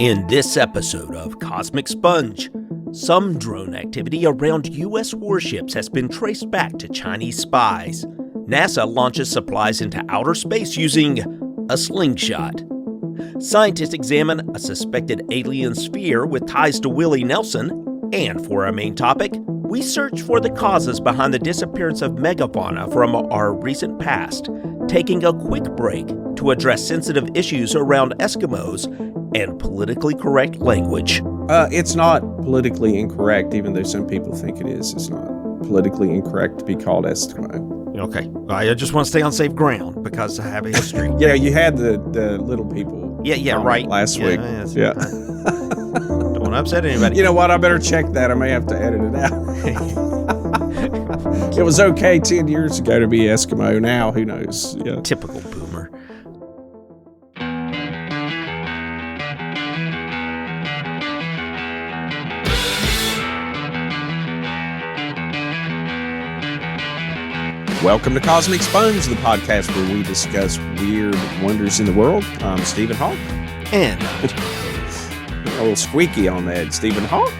In this episode of Cosmic Sponge, some drone activity around U.S. warships has been traced back to Chinese spies. NASA launches supplies into outer space using a slingshot. Scientists examine a suspected alien sphere with ties to Willie Nelson. And for our main topic, we search for the causes behind the disappearance of Megafauna from our recent past, taking a quick break to address sensitive issues around Eskimos and politically correct language. It's not politically incorrect, even though some people think it is. It's not politically incorrect to be called Eskimo. Okay. I just want to stay on safe ground because I have a history. Yeah, you had the little people. Yeah, right. Last week. Yeah. Don't want to upset anybody. You know what? I better check that. I may have to edit it out. It was okay 10 years ago to be Eskimo. Now, who knows? Yeah. Typical boomer. Welcome to Cosmic Sponge, the podcast where we discuss weird wonders in the world. I'm Stephen Hawk. And a little squeaky on that, Stephen Hawk.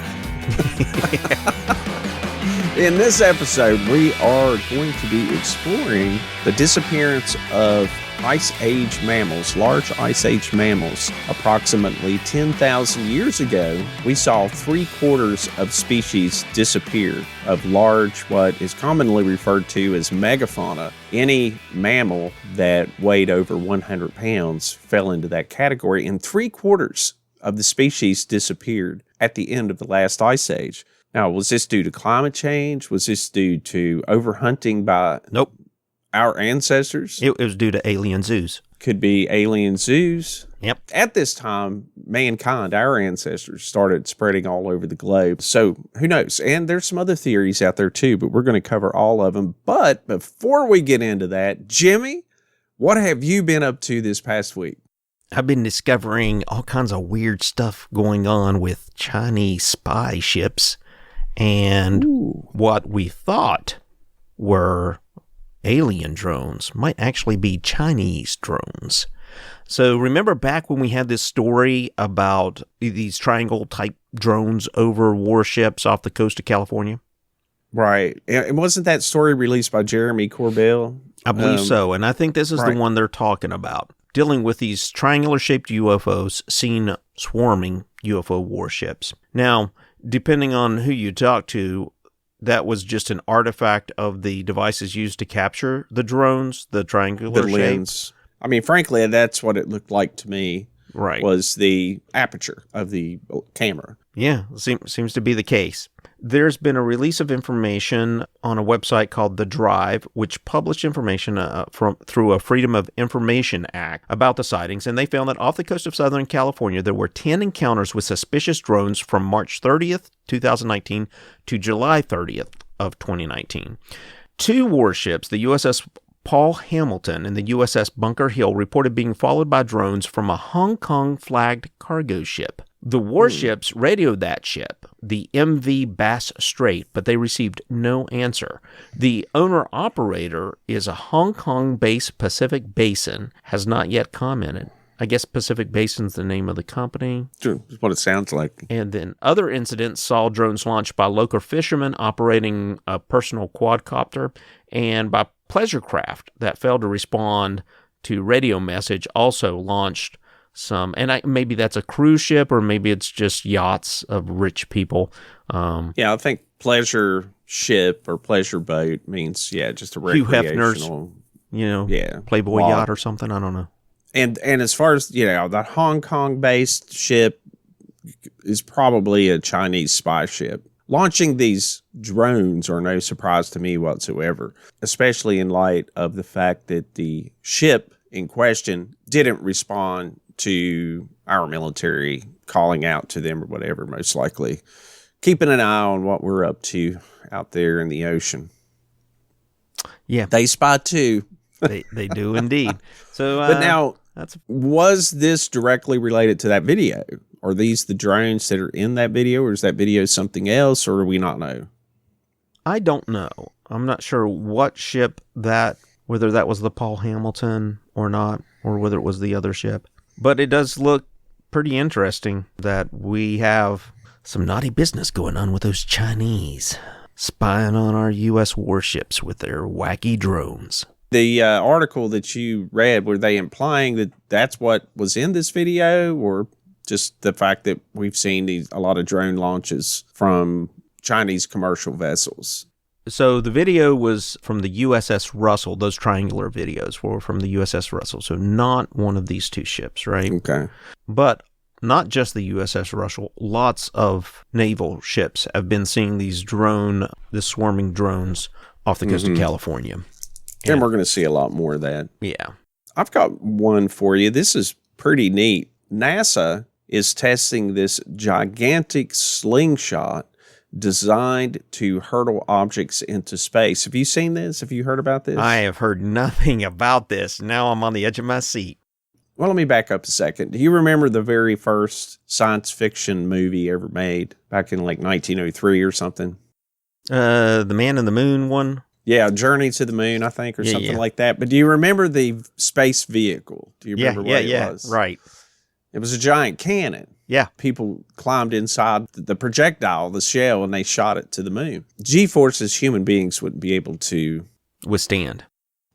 In this episode, we are going to be exploring the disappearance of Ice Age mammals, large Ice Age mammals. Approximately 10,000 years ago, we saw 3/4 of species disappear of large, what is commonly referred to as Megafauna. Any mammal that weighed over 100 pounds fell into that category, and 3/4 of the species disappeared at the end of the last Ice Age. Now, was this due to climate change? Was this due to overhunting by our ancestors? It was due to alien zoos. Could be alien zoos. Yep. At this time, mankind, our ancestors, started spreading all over the globe. So who knows? And there's some other theories out there too, but we're going to cover all of them. But before we get into that, Jimmy, what have you been up to this past week? I've been discovering all kinds of weird stuff going on with Chinese spy ships and what we thought were alien drones might actually be Chinese drones. So remember back when we had this story about these triangle-type drones over warships off the coast of California? Right. And wasn't that story released by Jeremy Corbell? I believe so, and I think this is the one they're talking about, dealing with these triangular-shaped UFOs seen swarming UFO warships. Now, depending on who you talk to, that was just an artifact of the devices used to capture the drones, the triangular the lens. I mean, frankly, that's what it looked like to me. Right. Was the aperture of the camera. Yeah, seems to be the case. There's been a release of information on a website called The Drive, which published information through a Freedom of Information Act about the sightings, and they found that off the coast of Southern California, there were 10 encounters with suspicious drones from March 30th, 2019 to July 30th of 2019. 2 warships, the USS Paul Hamilton and the USS Bunker Hill, reported being followed by drones from a Hong Kong-flagged cargo ship. The warships radioed that ship, the MV Bass Strait, but they received no answer. The owner-operator is a Hong Kong-based Pacific Basin, has not yet commented. I guess Pacific Basin's the name of the company. Sure, that's what it sounds like. And then other incidents saw drones launched by local fishermen operating a personal quadcopter and by pleasure craft that failed to respond to radio message also launched some, and maybe that's a cruise ship or maybe it's just yachts of rich people. Yeah, I think pleasure ship or pleasure boat means, just a recreational. Hugh Hefner's, Playboy yacht or something. I don't know. And as far as, that Hong Kong-based ship is probably a Chinese spy ship. Launching these drones are no surprise to me whatsoever, especially in light of the fact that the ship in question didn't respond to our military calling out to them or whatever, most likely. Keeping an eye on what we're up to out there in the ocean. Yeah. They spy too. They do indeed. So, but now, was this directly related to that video? Are these the drones that are in that video, or is that video something else, or do we not know? I don't know. I'm not sure what ship whether that was the Paul Hamilton or not, or whether it was the other ship. But it does look pretty interesting that we have some naughty business going on with those Chinese spying on our U.S. warships with their wacky drones. The article that you read, were they implying that that's what was in this video, or just the fact that we've seen a lot of drone launches from Chinese commercial vessels? So the video was from the USS Russell. Those triangular videos were from the USS Russell. So not one of these two ships, right? Okay. But not just the USS Russell. Lots of naval ships have been seeing these swarming drones off the coast of California. And we're going to see a lot more of that. Yeah. I've got one for you. This is pretty neat. NASA is testing this gigantic slingshot designed to hurtle objects into space. Have you seen this? Have you heard about this? I have heard nothing about this. Now I'm on the edge of my seat. Well, let me back up a second. Do you remember the very first science fiction movie ever made back in like 1903 or something? The Man in the Moon one? Yeah, Journey to the Moon, I think, or something like that. But do you remember the space vehicle? Do you remember what it was? Right. It was a giant cannon. Yeah. People climbed inside the projectile, the shell, and they shot it to the moon. G-forces human beings wouldn't be able to withstand,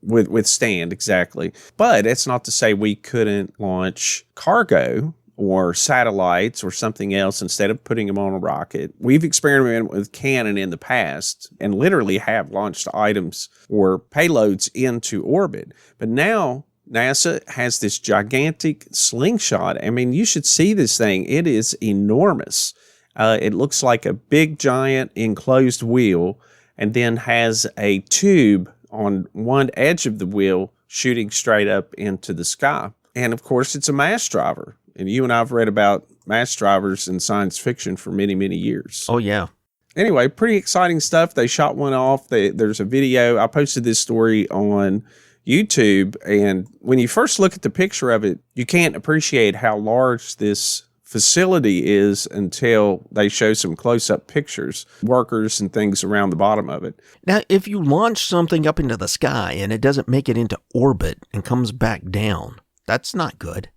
exactly. But it's not to say we couldn't launch cargo or satellites or something else instead of putting them on a rocket. We've experimented with cannon in the past and literally have launched items or payloads into orbit. But now NASA has this gigantic slingshot. I mean, you should see this thing. It is enormous. It looks like a big, giant enclosed wheel, and then has a tube on one edge of the wheel shooting straight up into the sky. And of course, it's a mass driver. And you and I have read about mass drivers in science fiction for many, many years. Oh, yeah. Anyway, pretty exciting stuff. They shot one off. There's a video. I posted this story on YouTube, and when you first look at the picture of it, you can't appreciate how large this facility is until they show some close-up pictures, workers and things around the bottom of it. Now, if you launch something up into the sky and it doesn't make it into orbit and comes back down, that's not good.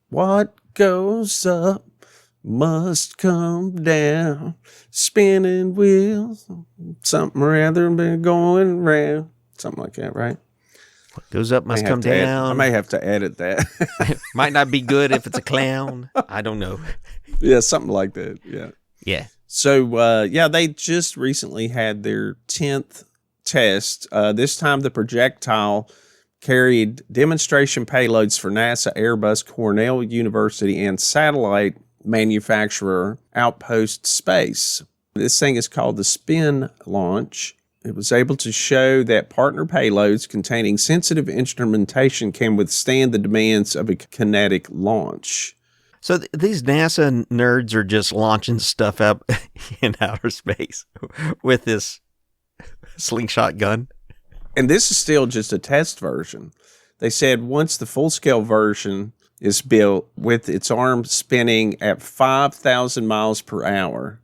What goes up must come down, spinning wheels, something rather than going round. Something like that, right? What goes up must come down. I may have to edit that. Might not be good if it's a clown. I don't know. Yeah, something like that. Yeah. Yeah. So, they just recently had their 10th test. This time the projectile carried demonstration payloads for NASA, Airbus, Cornell University, and satellite manufacturer Outpost Space. This thing is called the Spin Launch. It was able to show that partner payloads containing sensitive instrumentation can withstand the demands of a kinetic launch. So these NASA nerds are just launching stuff up in outer space with this slingshot gun. And this is still just a test version. They said once the full-scale version is built with its arm spinning at 5,000 miles per hour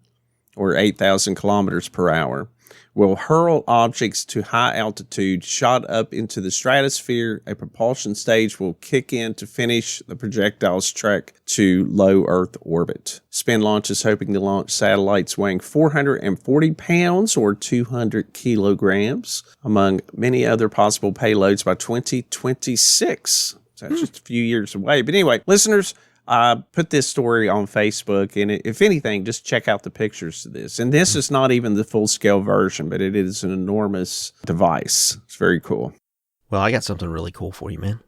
or 8,000 kilometers per hour, will hurl objects to high altitude, shot up into the stratosphere. A propulsion stage will kick in to finish the projectile's trek to low Earth orbit. Spin Launch is hoping to launch satellites weighing 440 pounds or 200 kilograms, among many other possible payloads by 2026. So that's just a few years away. But anyway, listeners, I put this story on Facebook, and if anything, just check out the pictures of this. And this is not even the full-scale version, but it is an enormous device. It's very cool. Well, I got something really cool for you, man.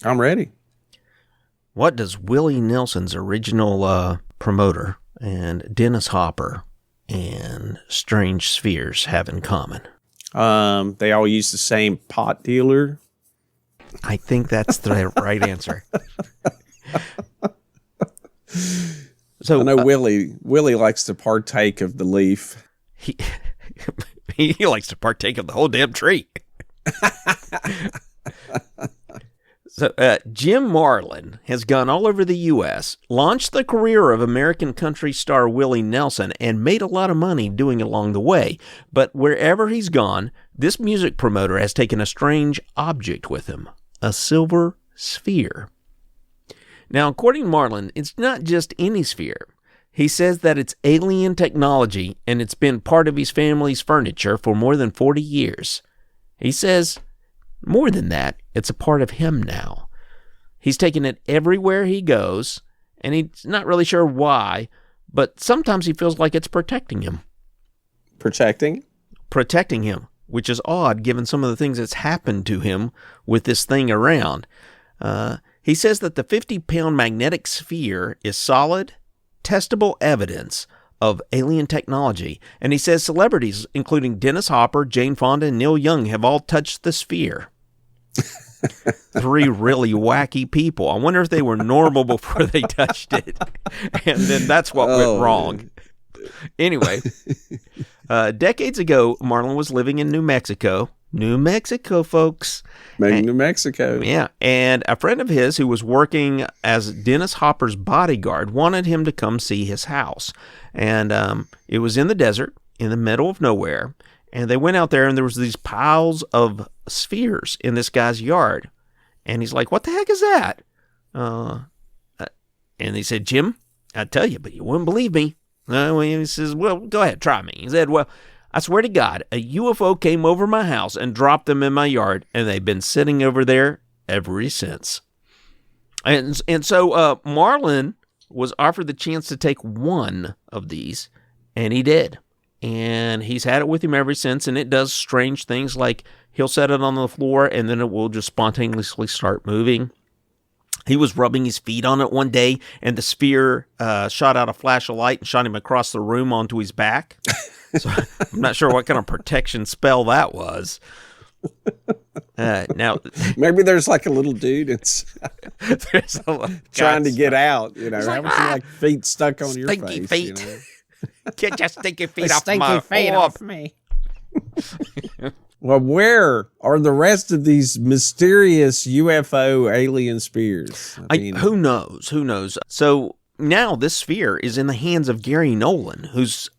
I'm ready. What does Willie Nelson's original promoter and Dennis Hopper and Strange Spheres have in common? They all use the same pot dealer. I think that's the right answer. So I know Willie likes to partake of the leaf. He likes to partake of the whole damn tree. So Jim Marlin has gone all over the U.S., launched the career of American country star Willie Nelson, and made a lot of money doing it along the way. But wherever he's gone, this music promoter has taken a strange object with him, a silver sphere. Now, according to Marlin, it's not just any sphere. He says that it's alien technology, and it's been part of his family's furniture for more than 40 years. He says, more than that, it's a part of him now. He's taken it everywhere he goes, and he's not really sure why, but sometimes he feels like it's protecting him. Protecting? Protecting him, which is odd given some of the things that's happened to him with this thing around. He says that the 50-pound magnetic sphere is solid, testable evidence of alien technology, and he says celebrities, including Dennis Hopper, Jane Fonda, and Neil Young, have all touched the sphere. 3 really wacky people. I wonder if they were normal before they touched it, and then that's what went wrong. Anyway, decades ago, Marlin was living in New Mexico. New Mexico, folks. New Mexico. Yeah, and a friend of his who was working as Dennis Hopper's bodyguard wanted him to come see his house. And it was in the desert, in the middle of nowhere. And they went out there, and there was these piles of spheres in this guy's yard. And he's like, what the heck is that? And he said, Jim, I'd tell you, but you wouldn't believe me. He says, well, go ahead, try me. He said, well, I swear to God, a UFO came over my house and dropped them in my yard, and they've been sitting over there ever since. And so Marlin was offered the chance to take one of these, and he did. And he's had it with him ever since, and it does strange things like he'll set it on the floor, and then it will just spontaneously start moving. He was rubbing his feet on it one day, and the sphere shot out a flash of light and shot him across the room onto his back. So I'm not sure what kind of protection spell that was. Now, maybe there's like a little dude that's trying to get out. You know, having some like feet stuck on your stinky face. Feet. You know? Get your stinky feet off me. Well, where are the rest of these mysterious UFO alien spheres? I mean, who knows? Who knows? So now this sphere is in the hands of Gary Nolan, who's...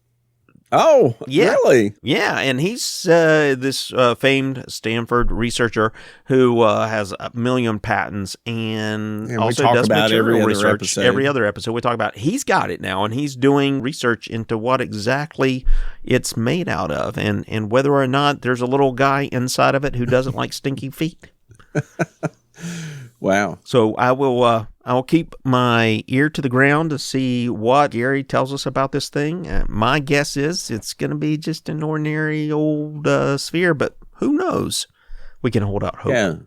Oh, yeah, really? Yeah, and he's this famed Stanford researcher who has a million patents and also does material research. Every other episode we talk about. He's got it now, and he's doing research into what exactly it's made out of, and whether or not there's a little guy inside of it who doesn't like stinky feet. Wow. So I will keep my ear to the ground to see what Gary tells us about this thing. My guess is it's going to be just an ordinary old sphere, but who knows? We can hold out hope.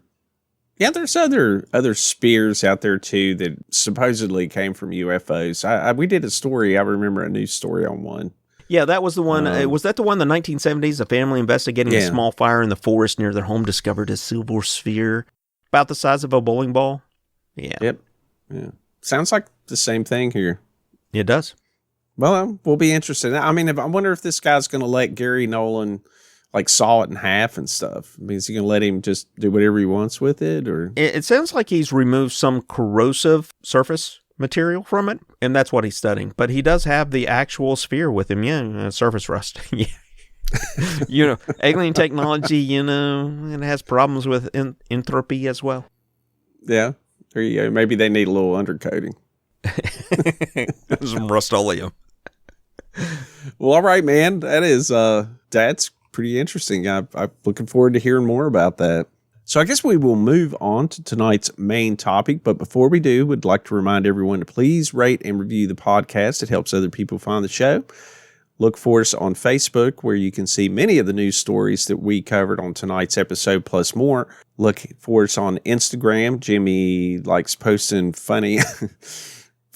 Yeah, there's other spheres out there too that supposedly came from UFOs. We did a story. I remember a news story on one. Yeah, that was the one. Was that the one in the 1970s? A family investigating a small fire in the forest near their home discovered a silver sphere about the size of a bowling ball. Yeah. Yep. Yeah. Sounds like the same thing here. It does. Well, we'll be interested. I mean, I wonder if this guy's going to let Gary Nolan like saw it in half and stuff. I mean, is he going to let him just do whatever he wants with it, or? It sounds like he's removed some corrosive surface material from it, and that's what he's studying. But he does have the actual sphere with him. Yeah, surface rust. Yeah. You know, alien technology, you know, it has problems with entropy as well. Yeah. There you go. Maybe they need a little undercoating. Some Rust-Oleum. Well, all right, man. That's pretty interesting. I'm looking forward to hearing more about that. So I guess we will move on to tonight's main topic. But before we do, we'd like to remind everyone to please rate and review the podcast. It helps other people find the show. Look for us on Facebook, where you can see many of the news stories that we covered on tonight's episode, plus more. Look for us on Instagram. Jimmy likes posting funny,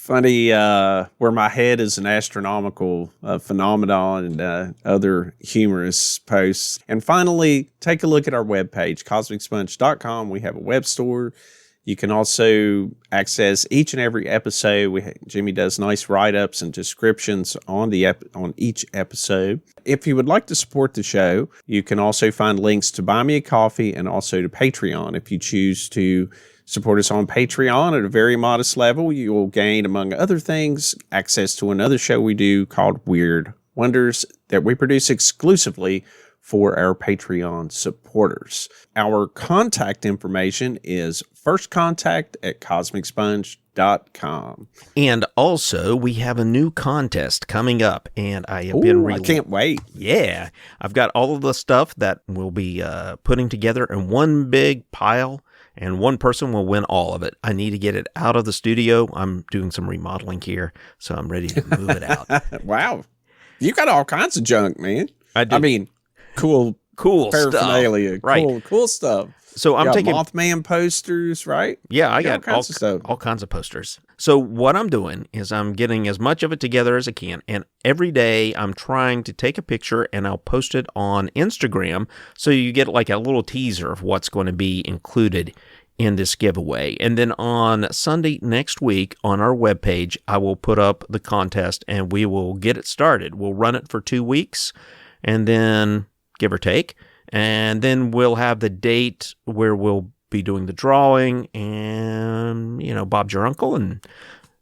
where my head is an astronomical phenomenon, and other humorous posts. And finally, take a look at our webpage, cosmicsponge.com. We have a web store. You can also access each and every episode. Jimmy does nice write-ups and descriptions on each episode. If you would like to support the show, you can also find links to Buy Me a Coffee and also to Patreon. If you choose to support us on Patreon at a very modest level, you will gain, among other things, access to another show we do called Weird Wonders that we produce exclusively for our Patreon supporters. Our contact information is firstcontact@cosmicsponge.com. And also, we have a new contest coming up, and I have I can't wait. Yeah, I've got all of the stuff that we'll be putting together in one big pile, and one person will win all of it. I need to get it out of the studio. I'm doing some remodeling here, so I'm ready to move it out. Wow. You got all kinds of junk, man. I do. I mean, cool paraphernalia. Stuff. Right. Cool stuff. So I'm taking Mothman posters, right? Yeah, I got all kinds of stuff. All kinds of posters. So what I'm doing is I'm getting as much of it together as I can, and every day I'm trying to take a picture and I'll post it on Instagram so you get like a little teaser of what's going to be included in this giveaway. And then on Sunday next week on our webpage, I will put up the contest and we will get it started. We'll run it for 2 weeks and then give or take. And then we'll have the date where we'll be doing the drawing and, Bob's your uncle, and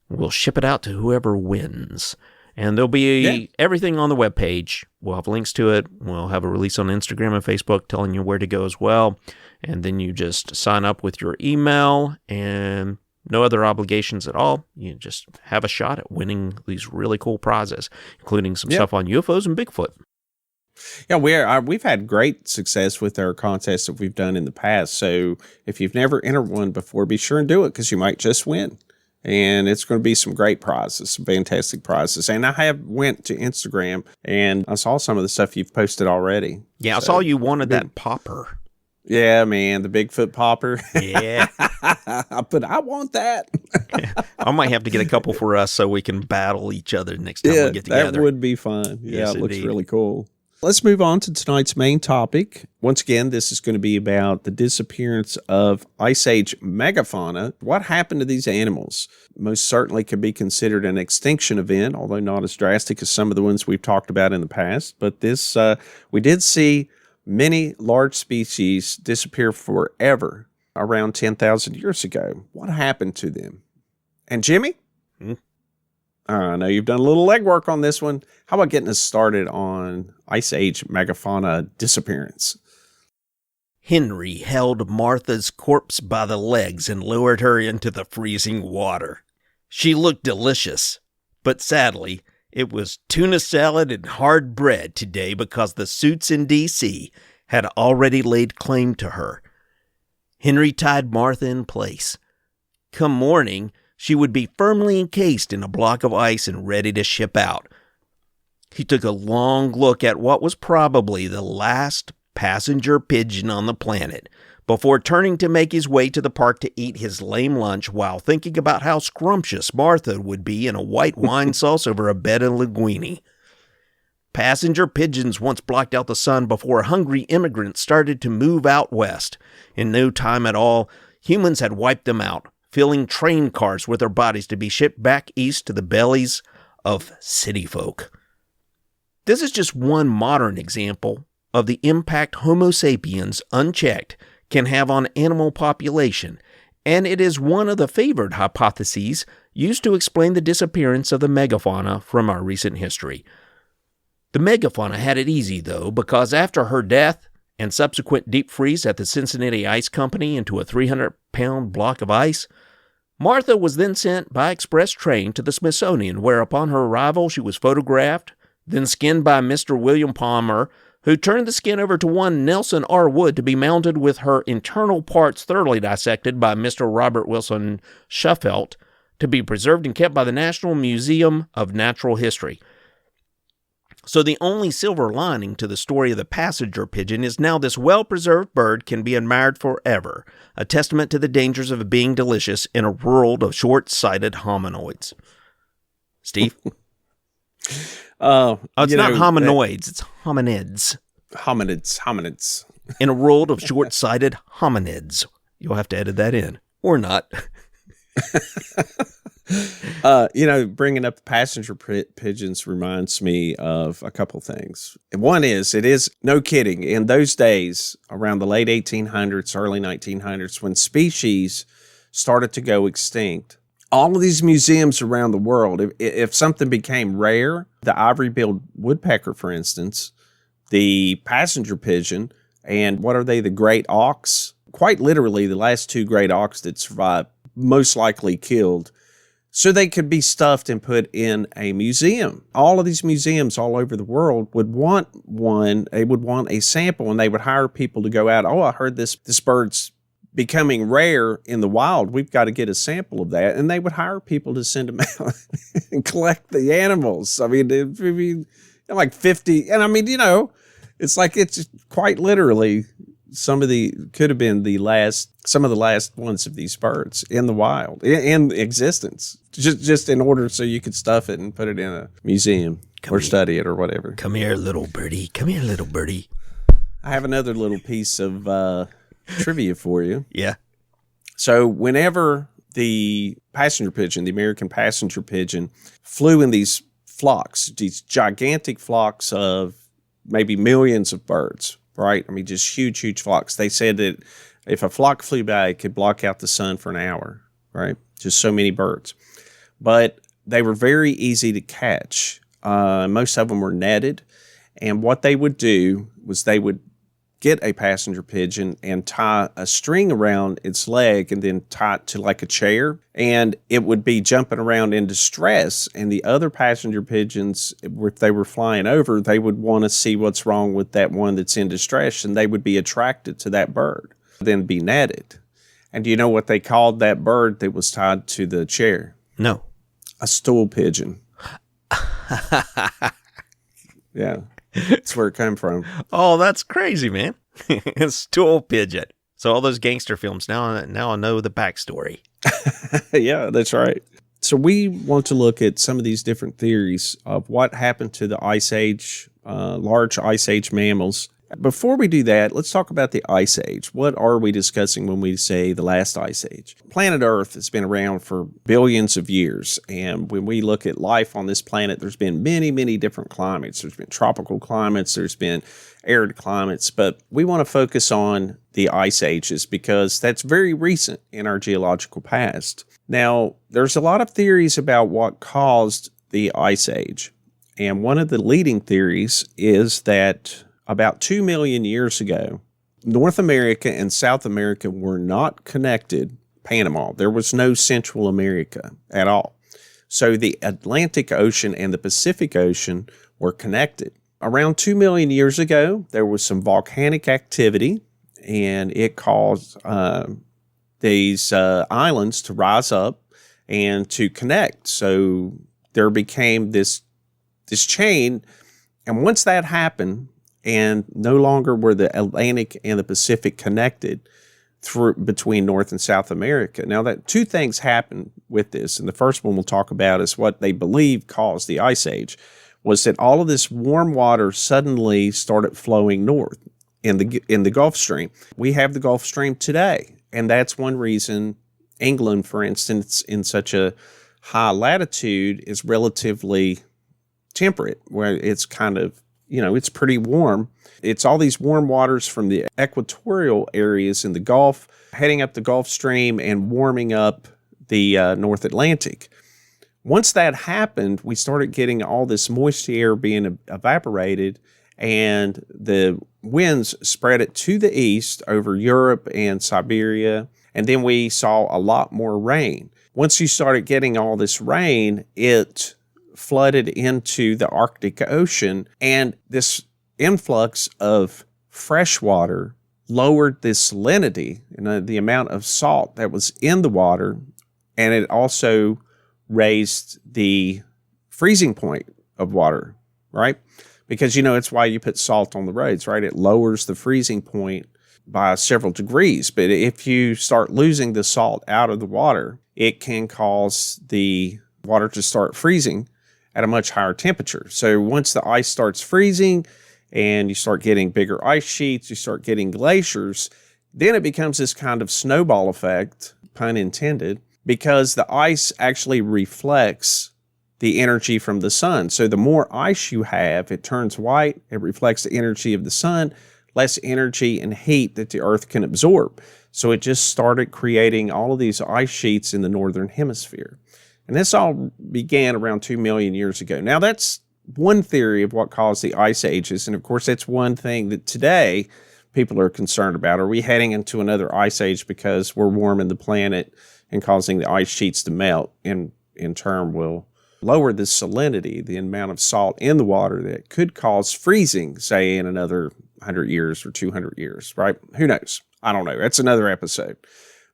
we'll ship it out to whoever wins. And there'll be everything on the webpage. We'll have links to it. We'll have a release on Instagram and Facebook telling you where to go as well. And then you just sign up with your email and no other obligations at all. You just have a shot at winning these really cool prizes, including some stuff on UFOs and Bigfoot. Yeah, we've had great success with our contests that we've done in the past. So if you've never entered one before, be sure and do it because you might just win. And it's going to be some great prizes, some fantastic prizes. And I went to Instagram and I saw some of the stuff you've posted already. Yeah, I saw you wanted that popper. Yeah, man, the Bigfoot popper. Yeah. I want that. I might have to get a couple for us so we can battle each other next time we get together. That would be fun. Yes, it looks indeed. really cool. Let's move on to tonight's main topic. Once again, this is going to be about the disappearance of Ice Age Megafauna. What happened to these animals? Most certainly could be considered an extinction event, although not as drastic as some of the ones we've talked about in the past. But this, we did see many large species disappear forever around 10,000 years ago. What happened to them? And Jimmy? I know you've done a little legwork on this one. How about getting us started on Ice Age Megafauna disappearance? Henry held Martha's corpse by the legs and lowered her into the freezing water. She looked delicious, but sadly, it was tuna salad and hard bread today because the suits in D.C. had already laid claim to her. Henry tied Martha in place. Come morning, she would be firmly encased in a block of ice and ready to ship out. He took a long look at what was probably the last passenger pigeon on the planet before turning to make his way to the park to eat his lame lunch while thinking about how scrumptious Martha would be in a white wine sauce over a bed of linguine. Passenger pigeons once blocked out the sun before hungry immigrants started to move out west. In no time at all, humans had wiped them out, filling train cars with their bodies to be shipped back east to the bellies of city folk. This is just one modern example of the impact Homo sapiens, unchecked, can have on animal population, and it is one of the favored hypotheses used to explain the disappearance of the megafauna from our recent history. The megafauna had it easy, though, because after her death and subsequent deep freeze at the Cincinnati Ice Company into a 300-pound block of ice, Martha was then sent by express train to the Smithsonian, where upon her arrival she was photographed, then skinned by Mr. William Palmer, who turned the skin over to one Nelson R. Wood to be mounted with her internal parts thoroughly dissected by Mr. Robert Wilson Shuffelt to be preserved and kept by the National Museum of Natural History. So the only silver lining to the story of the passenger pigeon is now this well-preserved bird can be admired forever, a testament to the dangers of being delicious in a world of short-sighted hominoids. Steve? It's not hominoids, it's hominids. Hominids. In a world of short-sighted hominids. You'll have to edit that in. Or not. Bringing up the passenger pigeons reminds me of a couple things. One is, it is no kidding, in those days, around the late 1800s, early 1900s, when species started to go extinct, all of these museums around the world, if something became rare, the ivory-billed woodpecker, for instance, the passenger pigeon, and what are they, the great auks? Quite literally, the last two great auks that survived, most likely killed, so they could be stuffed and put in a museum. All of these museums all over the world would want one. They would want a sample, and they would hire people to go out. Oh, I heard this bird's becoming rare in the wild. We've got to get a sample of that. And they would hire people to send them out and collect the animals. I mean, it'd be like 50. And I mean, it's like, it's quite literally some of the last ones of these birds in the wild, in existence, just in order so you could stuff it and put it in a museum study it or whatever. Come here, little birdie. Come here, little birdie. I have another little piece of trivia for you. Yeah. So whenever the passenger pigeon, the American passenger pigeon, flew in these flocks, these gigantic flocks of maybe millions of birds, right? I mean, just huge, huge flocks. They said that if a flock flew by, it could block out the sun for an hour, right? Just so many birds. But they were very easy to catch. Most of them were netted. And what they would do was they would get a passenger pigeon and tie a string around its leg and then tie it to like a chair, and it would be jumping around in distress. And the other passenger pigeons, if they were flying over, they would want to see what's wrong with that one that's in distress, and they would be attracted to that bird, then be netted. And do you know what they called that bird that was tied to the chair? No. A stool pigeon. Yeah. That's where it came from. Oh, that's crazy, man. Stool pigeon. So all those gangster films, now I know the backstory. Yeah, that's right. So we want to look at some of these different theories of what happened to the Ice Age, large Ice Age mammals. Before we do that, let's talk about the Ice Age. What are we discussing when we say the last Ice Age? Planet Earth has been around for billions of years, and when we look at life on this planet, there's been many, many different climates. There's been tropical climates, there's been arid climates, but we want to focus on the Ice Ages because that's very recent in our geological past. Now, there's a lot of theories about what caused the Ice Age, and one of the leading theories is that about 2 million years ago, North America and South America were not connected. Panama. There was no Central America at all. So the Atlantic Ocean and the Pacific Ocean were connected. Around 2 million years ago, there was some volcanic activity, and it caused these islands to rise up and to connect. So there became this chain, and once that happened, and no longer were the Atlantic and the Pacific connected between North and South America. Now, that two things happened with this, and the first one we'll talk about is what they believe caused the Ice Age, was that all of this warm water suddenly started flowing north in the Gulf Stream. We have the Gulf Stream today, and that's one reason England, for instance, in such a high latitude is relatively temperate, where it's kind of, it's pretty warm. It's all these warm waters from the equatorial areas in the Gulf, heading up the Gulf Stream and warming up the North Atlantic. Once that happened, we started getting all this moist air being evaporated, and the winds spread it to the east over Europe and Siberia, and then we saw a lot more rain. Once you started getting all this rain, it flooded into the Arctic Ocean, and this influx of fresh water lowered the salinity and the amount of salt that was in the water, and it also raised the freezing point of water, right? Because, it's why you put salt on the roads, right? It lowers the freezing point by several degrees, but if you start losing the salt out of the water, it can cause the water to start freezing at a much higher temperature. So once the ice starts freezing and you start getting bigger ice sheets, you start getting glaciers, then it becomes this kind of snowball effect, pun intended, because the ice actually reflects the energy from the sun. So the more ice you have, it turns white, it reflects the energy of the sun, less energy and heat that the earth can absorb. So it just started creating all of these ice sheets in the northern hemisphere. And this all began around 2 million years ago. Now, that's one theory of what caused the ice ages. And of course, that's one thing that today people are concerned about. Are we heading into another ice age because we're warming the planet and causing the ice sheets to melt, and in turn will lower the salinity, the amount of salt in the water that could cause freezing, say, in another 100 years or 200 years, right? Who knows? I don't know. That's another episode.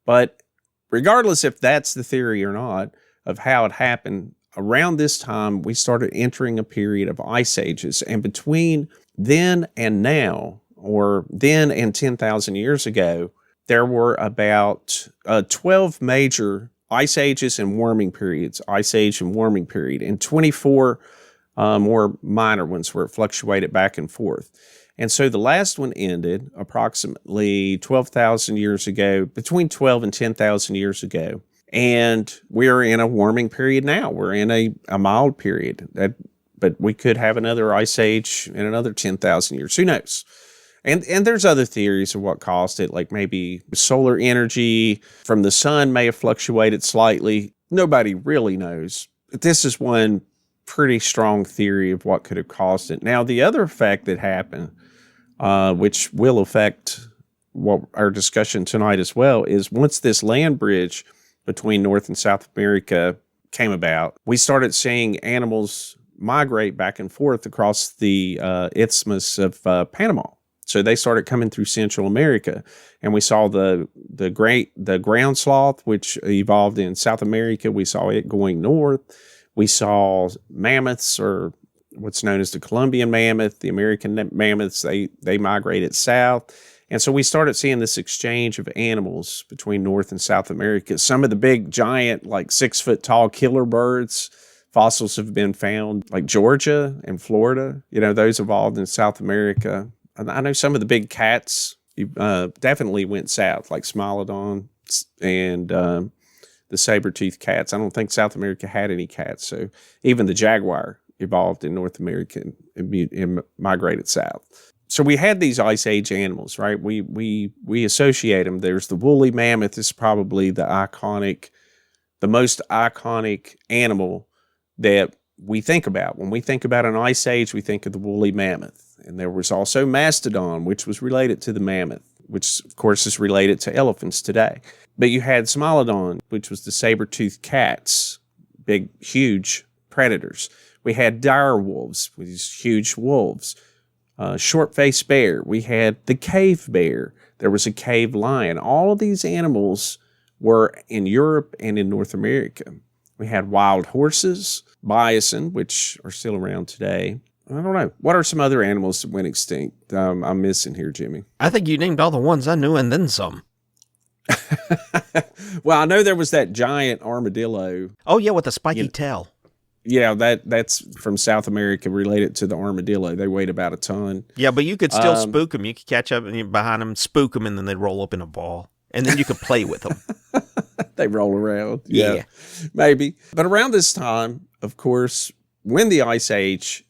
But regardless if that's the theory or not of how it happened, around this time, we started entering a period of ice ages. And between then and now, or then and 10,000 years ago, there were about 12 major ice ages and warming periods, ice age and warming period, and 24 more minor ones where it fluctuated back and forth. And so the last one ended approximately 12,000 years ago, between 12 and 10,000 years ago. And we're in a warming period now. We're in a mild period, but we could have another ice age in another 10,000 years. Who knows? And there's other theories of what caused it, like maybe solar energy from the sun may have fluctuated slightly. Nobody really knows. But this is one pretty strong theory of what could have caused it. Now, the other effect that happened, which will affect what our discussion tonight as well, is once this land bridge between North and South America came about, we started seeing animals migrate back and forth across the isthmus of Panama. So they started coming through Central America, and we saw the ground sloth, which evolved in South America. We saw it going north. We saw mammoths, or what's known as the Colombian mammoth, the American mammoths. They migrated south, and so we started seeing this exchange of animals between North and South America. Some of the big, giant, like 6-foot tall killer birds. Fossils have been found, like Georgia and Florida. Those evolved in South America. I know some of the big cats definitely went south, like Smilodon and the saber-toothed cats. I don't think South America had any cats, so even the jaguar evolved in North America and migrated south. So we had these ice age animals, right? We associate them. There's the woolly mammoth. This is probably the most iconic animal that we think about. When we think about an ice age, we think of the woolly mammoth. And there was also Mastodon, which was related to the mammoth, which of course is related to elephants today. But you had Smilodon, which was the saber-toothed cats, big, huge predators. We had dire wolves, these huge wolves. Short-faced bear. We had the cave bear. There was a cave lion. All of these animals were in Europe and in North America. We had wild horses, bison, which are still around today. I don't know. What are some other animals that went extinct I'm missing here, Jimmy? I think you named all the ones I knew and then some. Well, I know there was that giant armadillo. Oh, yeah, with the spiky tail. Yeah, that's from South America, related to the armadillo. They weighed about a ton. Yeah, but you could still spook them. You could catch up and behind them, spook them, and then they'd roll up in a ball. And then you could play with them. They roll around. Yeah, maybe. But around this time, of course, when the Ice Age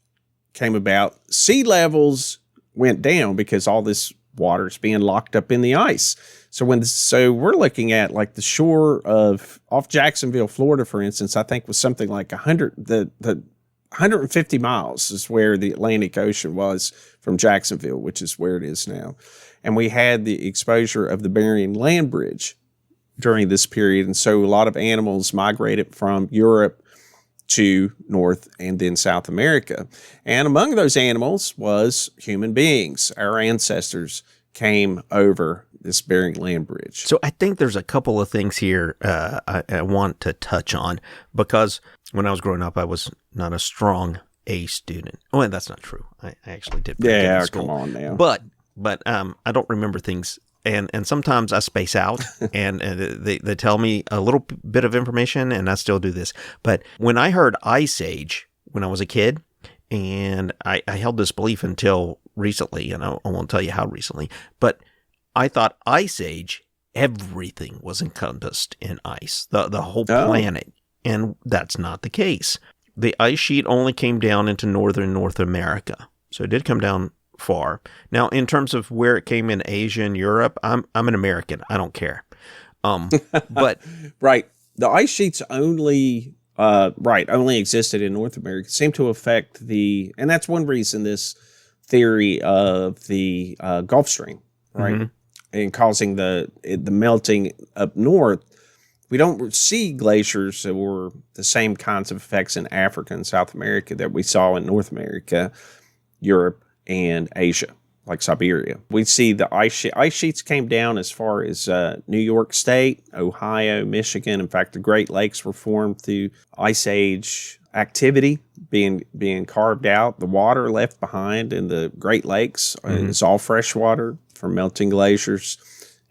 came about, sea levels went down because all this water is being locked up in the ice. So we're looking at like the shore off Jacksonville, Florida, for instance, I think was something like 150 miles is where the Atlantic Ocean was from Jacksonville, which is where it is now. And we had the exposure of the Bering Land Bridge during this period. And so a lot of animals migrated from Europe to North and then South America. And among those animals was human beings. Our ancestors came over this Bering Land Bridge. So I think there's a couple of things here I want to touch on, because when I was growing up, I was not a strong A student. Oh, that's not true. I actually did pretty good in school. Come on now. But I don't remember things. And sometimes I space out and they tell me a little bit of information, and I still do this. But when I heard Ice Age when I was a kid, and I held this belief until recently, and I won't tell you how recently, but I thought Ice Age, everything was encompassed in ice, the whole planet. And that's not the case. The ice sheet only came down into northern North America. So it did come down far. Now, in terms of where it came in Asia and Europe, I'm an American. I don't care. But right. The ice sheets only Right, only existed in North America, seemed to affect and that's one reason this theory of the Gulf Stream, right, Mm-hmm. and causing the melting up north. We don't see glaciers or the same kinds of effects in Africa and South America that we saw in North America, Europe, and Asia, like Siberia. We see the ice sheets came down as far as New York State, Ohio, Michigan. In fact, the Great Lakes were formed through Ice Age activity being carved out. The water left behind in the Great Lakes is all fresh water from melting glaciers.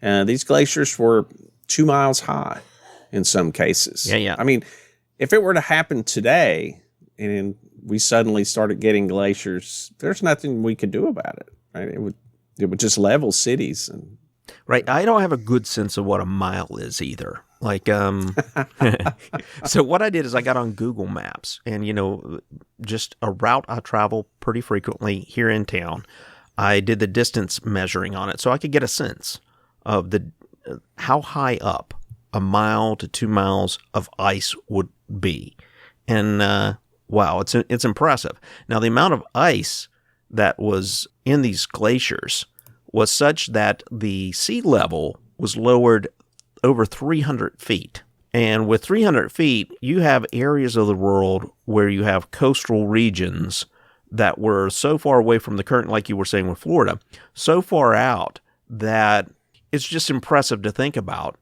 These glaciers were 2 miles high in some cases. Yeah. I mean, if it were to happen today and we suddenly started getting glaciers, there's nothing we could do about it. Right? It would just level cities. And Right. I don't have a good sense of what a mile is either. Like, so what I did is I got on Google Maps and, just a route I travel pretty frequently here in town. I did the distance measuring on it so I could get a sense of how high up a mile to 2 miles of ice would be. And, wow, it's impressive. Now, the amount of ice that was in these glaciers was such that the sea level was lowered over 300 feet. And with 300 feet, you have areas of the world where you have coastal regions that were so far away from the current, like you were saying with Florida, so far out that it's just impressive to think about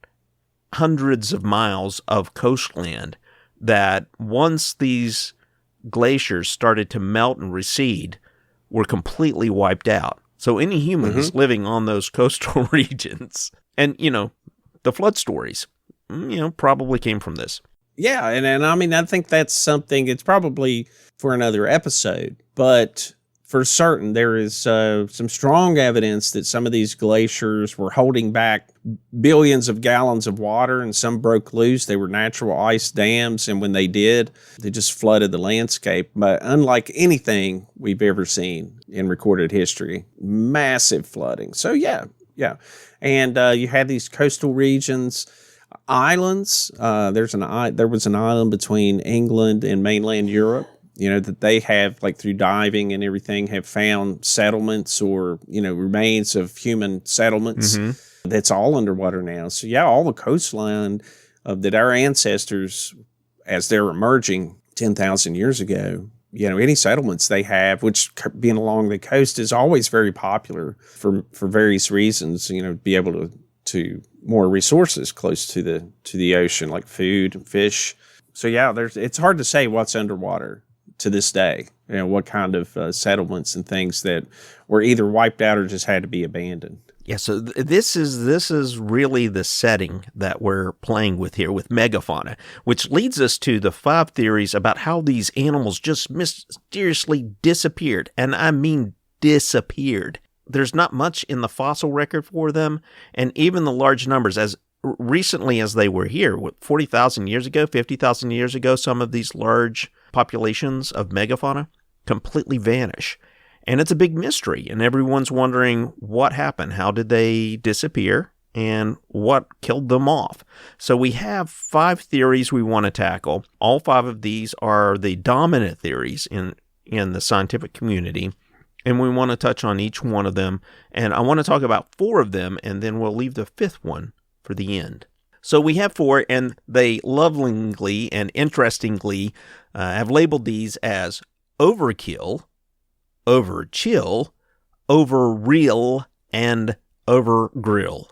hundreds of miles of coastland that once these glaciers started to melt and recede, were completely wiped out. So any humans living on those coastal regions, and, the flood stories, probably came from this. Yeah, and I mean, I think that's something, it's probably for another episode, but for certain, there is some strong evidence that some of these glaciers were holding back billions of gallons of water, and some broke loose. They were natural ice dams, and when they did, they just flooded the landscape. But unlike anything we've ever seen in recorded history, massive flooding. So yeah. And you had these coastal regions, islands. There was an island between England and mainland Europe, that they have, like through diving and everything, have found settlements or, remains of human settlements. That's all underwater now. So yeah, all the coastline that our ancestors, as they're emerging 10,000 years ago, any settlements they have, which being along the coast is always very popular for various reasons, be able to more resources close to the ocean, like food and fish. So yeah, it's hard to say what's underwater to this day, what kind of settlements and things that were either wiped out or just had to be abandoned. Yeah, so this is really the setting that we're playing with here with Megafauna, which leads us to the 5 theories about how these animals just mysteriously disappeared, and I mean disappeared. There's not much in the fossil record for them, and even the large numbers, as recently as they were here, 40,000 years ago, 50,000 years ago, some of these large populations of Megafauna completely vanish. And it's a big mystery, and everyone's wondering what happened, how did they disappear, and what killed them off. So we have 5 theories we want to tackle. All 5 of these are the dominant theories in the scientific community, and we want to touch on each one of them. And I want to talk about 4 of them, and then we'll leave the 5th one for the end. So we have 4, and they lovingly and interestingly have labeled these as overkill, overchill, overreal, and overgrill.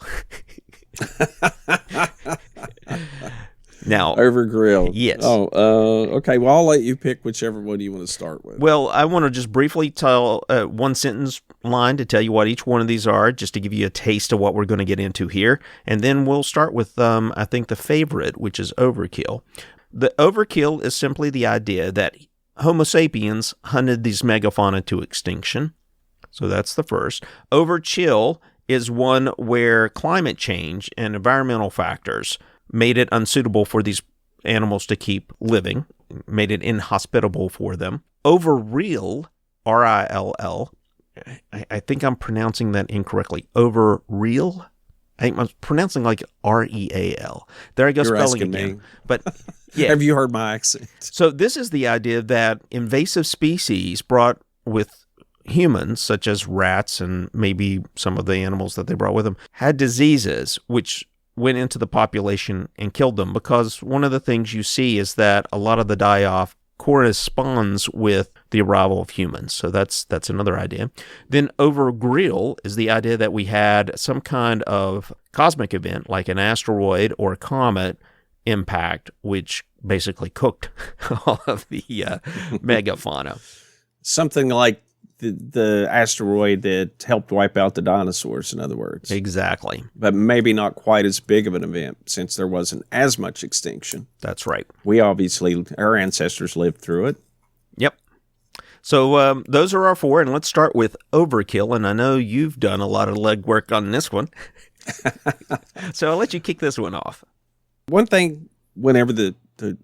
Now, overgrill. Yes. Oh, okay. Well, I'll let you pick whichever one you want to start with. Well, I want to just briefly tell one sentence line to tell you what each one of these are, just to give you a taste of what we're going to get into here. And then we'll start with, I think, the favorite, which is overkill. The overkill is simply the idea that Homo sapiens hunted these megafauna to extinction. So that's the first. Overchill is one where climate change and environmental factors made it unsuitable for these animals to keep living, made it inhospitable for them. Overreal, R-I-L-L, I think I'm pronouncing that incorrectly. Overreal? I'm pronouncing like Real. There I go, You're spelling asking again. me. But yeah. Have you heard my accent? So this is the idea that invasive species brought with humans, such as rats and maybe some of the animals that they brought with them, had diseases which went into the population and killed them, because one of the things you see is that a lot of the die-off corresponds with the arrival of humans. So that's another idea. Then over Rill is the idea that we had some kind of cosmic event like an asteroid or a comet impact, which basically cooked all of the megafauna. Something like the asteroid that helped wipe out the dinosaurs, in other words. Exactly. But maybe not quite as big of an event since there wasn't as much extinction. That's right. Our ancestors lived through it. Yep. So those are our four, and let's start with overkill. And I know you've done a lot of legwork on this one. So I'll let you kick this one off. One thing, whenever the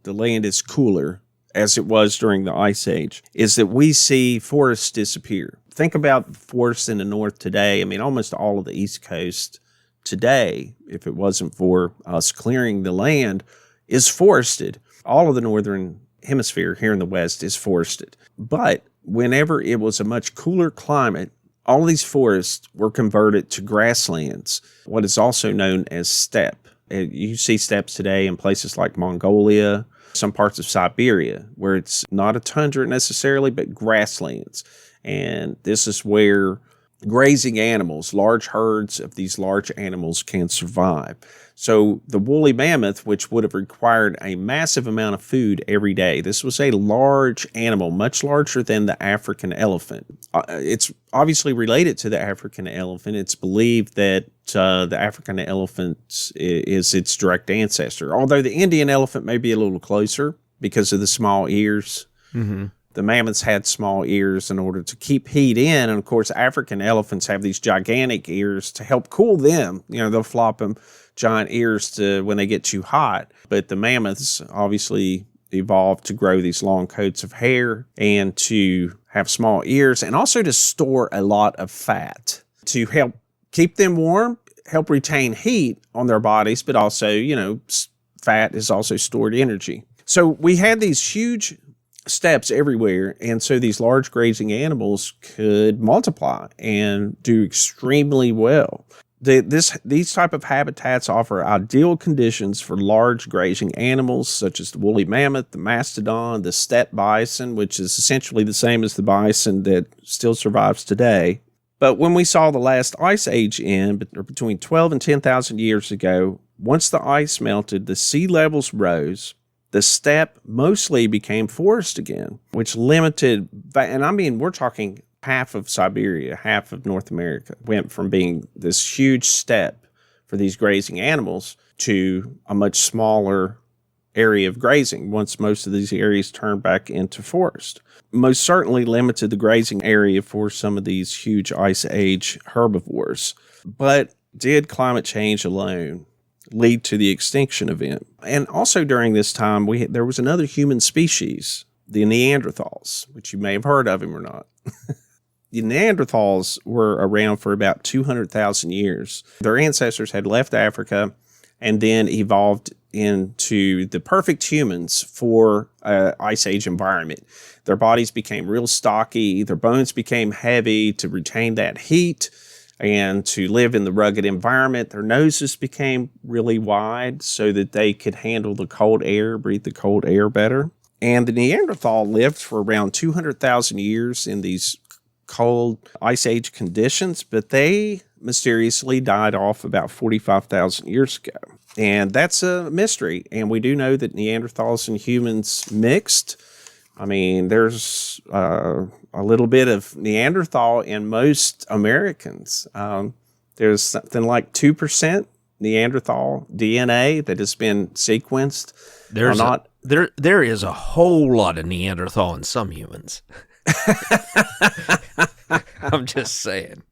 land is cooler, as it was during the Ice Age, is that we see forests disappear. Think about forests in the north today. I mean, almost all of the East Coast today, if it wasn't for us clearing the land, is forested. All of the northern hemisphere here in the West is forested. But whenever it was a much cooler climate, all these forests were converted to grasslands, what is also known as steppe. You see steppes today in places like Mongolia, some parts of Siberia, where it's not a tundra necessarily, but grasslands. And this is where grazing animals, large herds of these large animals, can survive. So the woolly mammoth, which would have required a massive amount of food every day, this was a large animal, much larger than the African elephant. It's obviously related to the African elephant. It's believed that the African elephant is its direct ancestor, although the Indian elephant may be a little closer because of the small ears. Mm-hmm. The mammoths had small ears in order to keep heat in. And of course, African elephants have these gigantic ears to help cool them. You know, they'll flop them giant ears to when they get too hot. But the mammoths obviously evolved to grow these long coats of hair and to have small ears, and also to store a lot of fat to help keep them warm, help retain heat on their bodies, but also, you know, fat is also stored energy. So we had these huge steppes everywhere, and so these large grazing animals could multiply and do extremely well. These type of habitats offer ideal conditions for large grazing animals such as the woolly mammoth, the mastodon, the steppe bison, which is essentially the same as the bison that still survives today. But when we saw the last ice age end, between 12 and 10,000 years ago, once the ice melted, the sea levels rose. The steppe mostly became forest again, which limited, and I mean, we're talking half of Siberia, half of North America, went from being this huge steppe for these grazing animals to a much smaller area of grazing once most of these areas turned back into forest. Most certainly limited the grazing area for some of these huge ice age herbivores. But did climate change alone lead to the extinction event? And also during this time, there was another human species, the Neanderthals, which you may have heard of him or not. The Neanderthals were around for about 200,000 years. Their ancestors had left Africa and then evolved into the perfect humans for an Ice Age environment. Their bodies became real stocky. Their bones became heavy to retain that heat and to live in the rugged environment. Their noses became really wide so that they could handle the cold air, breathe the cold air better. And the Neanderthal lived for around 200,000 years in these cold Ice Age conditions, but they mysteriously died off about 45,000 years ago. And that's a mystery. And we do know that Neanderthals and humans mixed. I mean, there's a little bit of Neanderthal in most Americans. There's something like 2% Neanderthal DNA that has been sequenced. There is a whole lot of Neanderthal in some humans. I'm just saying.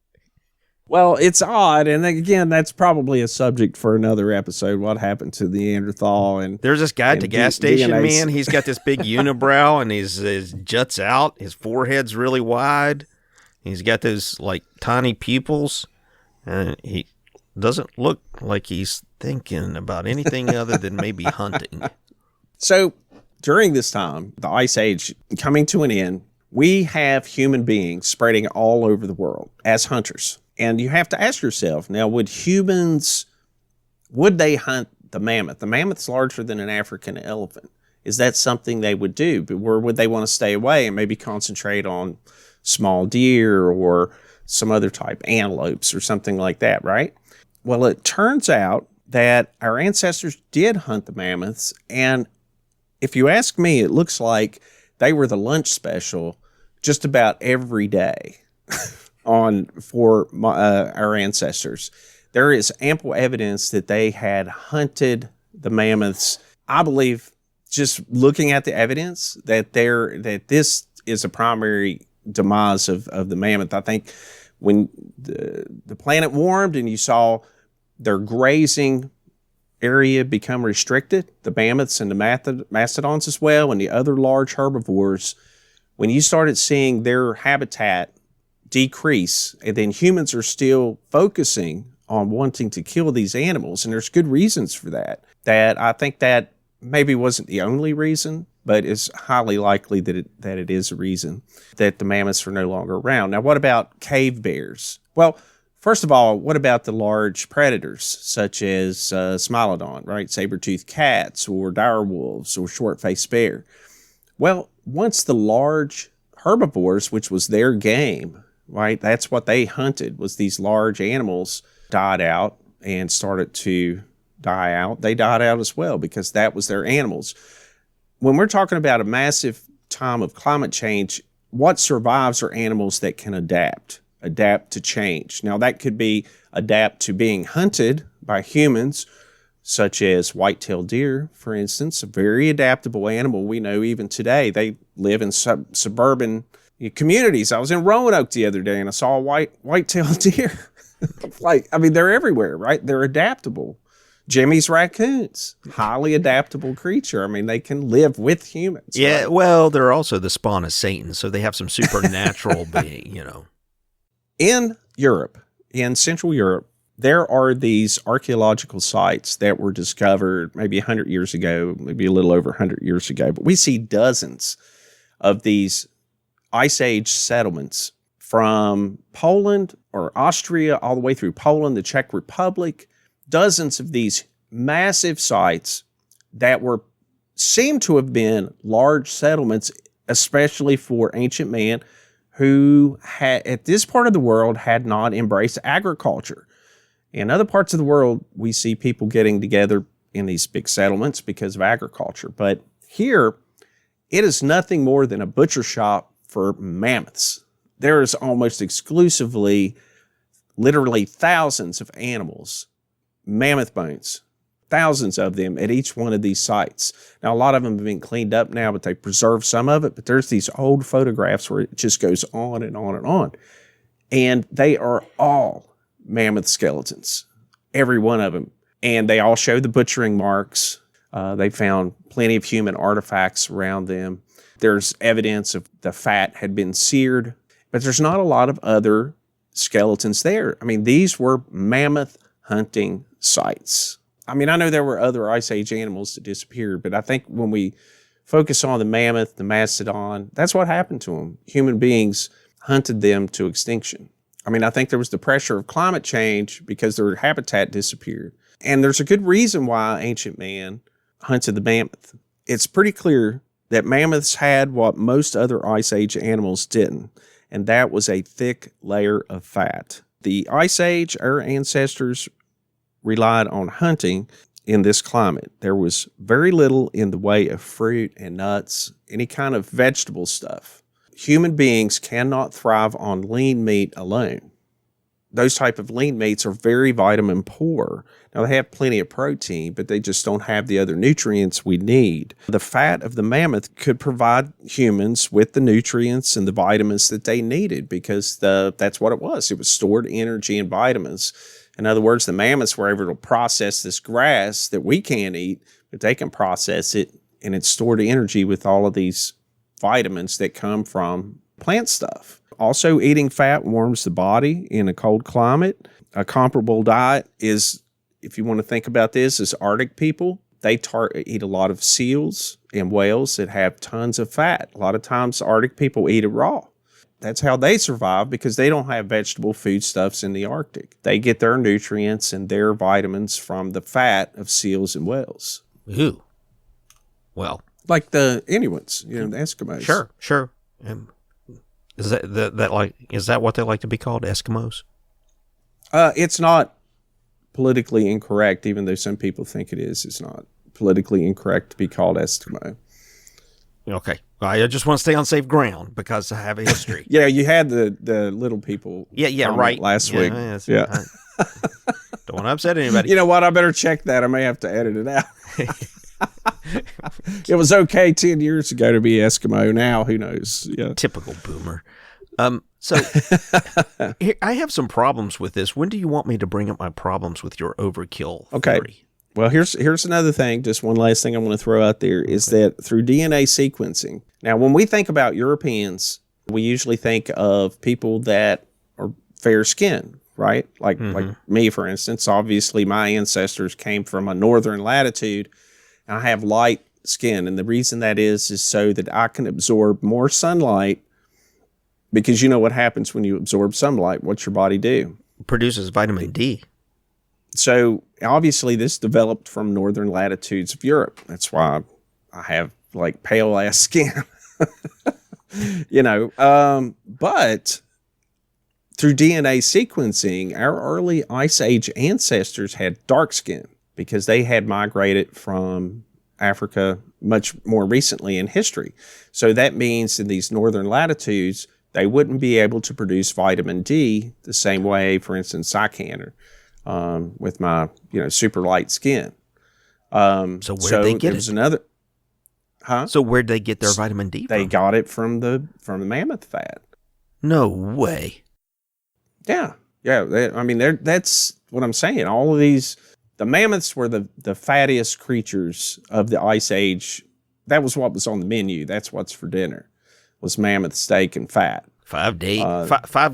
Well, it's odd, and again, that's probably a subject for another episode. What happened to the Neanderthal? And there's this guy at the gas station, DNA's. man. He's got this big unibrow, and his juts out. His forehead's really wide. He's got those like tiny pupils, and Doesn't look like he's thinking about anything other than maybe hunting. So during this time, the Ice Age coming to an end, we have human beings spreading all over the world as hunters. And you have to ask yourself, now, would they hunt the mammoth? The mammoth's larger than an African elephant. Is that something they would do? Or would they want to stay away and maybe concentrate on small deer or some other type, antelopes or something like that, right? Well, it turns out that our ancestors did hunt the mammoths, and if you ask me, it looks like they were the lunch special just about every day for our ancestors. There is ample evidence that they had hunted the mammoths. I believe, just looking at the evidence, that this is a primary demise of the mammoth. I think when the planet warmed and you saw their grazing area become restricted, the mammoths and the mastodons as well, and the other large herbivores, when you started seeing their habitat decrease, and then humans are still focusing on wanting to kill these animals, and there's good reasons for that I think that maybe wasn't the only reason, but it's highly likely that it is a reason that the mammoths are no longer around. Now, what about cave bears? Well, first of all, what about the large predators such as Smilodon, right? Saber-toothed cats or dire wolves or short-faced bear. Well, once the large herbivores, which was their game, right? That's what they hunted, was these large animals, died out and started to die out. They died out as well because that was their animals. When we're talking about a massive time of climate change, what survives are animals that can adapt to change. Now, that could be adapt to being hunted by humans, such as white-tailed deer, for instance, a very adaptable animal. We know even today they live in suburban communities. I was in Roanoke the other day and I saw a white-tailed deer. They're everywhere, right? They're adaptable. Jimmy's raccoons, highly adaptable creature. I mean, they can live with humans. Yeah, right? well, they're also the spawn of Satan, so they have some supernatural being, In Europe, in Central Europe, there are these archaeological sites that were discovered maybe 100 years ago, maybe a little over 100 years ago. But we see dozens of these Ice Age settlements from Poland or Austria all the way through Poland, the Czech Republic, dozens of these massive sites that seem to have been large settlements, especially for ancient man who had, at this part of the world, had not embraced agriculture. In other parts of the world, we see people getting together in these big settlements because of agriculture. But here, it is nothing more than a butcher shop for mammoths. There is almost exclusively, literally thousands of animals, mammoth bones, thousands of them at each one of these sites. Now, a lot of them have been cleaned up now, but they preserved some of it. But there's these old photographs where it just goes on and on and on. And they are all mammoth skeletons, every one of them. And they all show the butchering marks. They found plenty of human artifacts around them. There's evidence of the fat had been seared, but there's not a lot of other skeletons there. I mean, these were mammoth hunting sites. I mean, I know there were other Ice Age animals that disappeared, but I think when we focus on the mammoth, the mastodon, that's what happened to them. Human beings hunted them to extinction. I mean, I think there was the pressure of climate change because their habitat disappeared. And there's a good reason why ancient man hunted the mammoth. It's pretty clear that mammoths had what most other Ice Age animals didn't, and that was a thick layer of fat. The Ice Age, our ancestors relied on hunting in this climate. There was very little in the way of fruit and nuts, any kind of vegetable stuff. Human beings cannot thrive on lean meat alone. Those type of lean meats are very vitamin poor. Now, they have plenty of protein, but they just don't have the other nutrients we need. The fat of the mammoth could provide humans with the nutrients and the vitamins that they needed because that's what it was. It was stored energy and vitamins. In other words, the mammoths were able to process this grass that we can't eat, but they can process it, and it's stored energy with all of these vitamins that come from plant stuff. Also, eating fat warms the body in a cold climate. A comparable diet is, if you want to think about this, is Arctic people. They eat a lot of seals and whales that have tons of fat. A lot of times Arctic people eat it raw. That's how they survive because they don't have vegetable foodstuffs in the Arctic. They get their nutrients and their vitamins from the fat of seals and whales. Ooh. Well. Like the Inuits, the Eskimos. Sure. Is that what they like to be called, Eskimos? It's not politically incorrect, even though some people think it is. It's not politically incorrect to be called Eskimo. Okay. I just want to stay on safe ground because I have a history. Yeah, you had the little people. Yeah, right. Last week. Yeah. Don't want to upset anybody. You know what? I better check that. I may have to edit it out. It was okay 10 years ago to be Eskimo. Now, who knows? Yeah. Typical boomer. So I have some problems with this. When do you want me to bring up my problems with your overkill theory? Well, here's another thing. Just one last thing I want to throw out there is that through DNA sequencing. Now, when we think about Europeans, we usually think of people that are fair skinned, right? Like me, for instance. Obviously, my ancestors came from a northern latitude, and I have light skin. And the reason that is so that I can absorb more sunlight. Because you know what happens when you absorb sunlight. What's your body do? Produces vitamin D. So obviously this developed from northern latitudes of Europe. That's why I have like pale ass skin. But through DNA sequencing, our early Ice Age ancestors had dark skin because they had migrated from Africa much more recently in history. So that means in these northern latitudes, they wouldn't be able to produce vitamin D the same way, for instance, I can with my super light skin. So where'd they get it? Another, So where'd they get their vitamin D from? They got it from the mammoth fat. No way. Yeah. That's what I'm saying. All of these, the mammoths were the fattiest creatures of the Ice Age. That was what was on the menu. That's what's for dinner. Was mammoth steak and fat. 5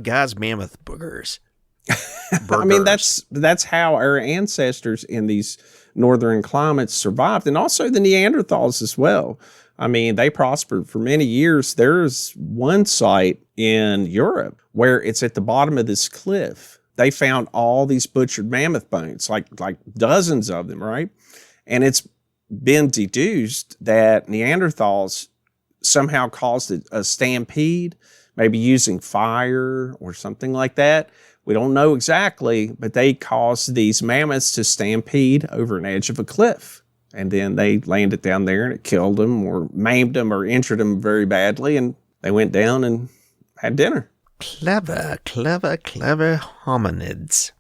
guys mammoth boogers. I mean, that's how our ancestors in these northern climates survived, and also the Neanderthals as well. I mean, they prospered for many years. There's one site in Europe where it's at the bottom of this cliff. They found all these butchered mammoth bones, like dozens of them, right? And it's been deduced that Neanderthals somehow caused a stampede, maybe using fire or something like that. We don't know exactly, but they caused these mammoths to stampede over an edge of a cliff. And then they landed down there and it killed them or maimed them or injured them very badly. And they went down and had dinner. Clever hominids.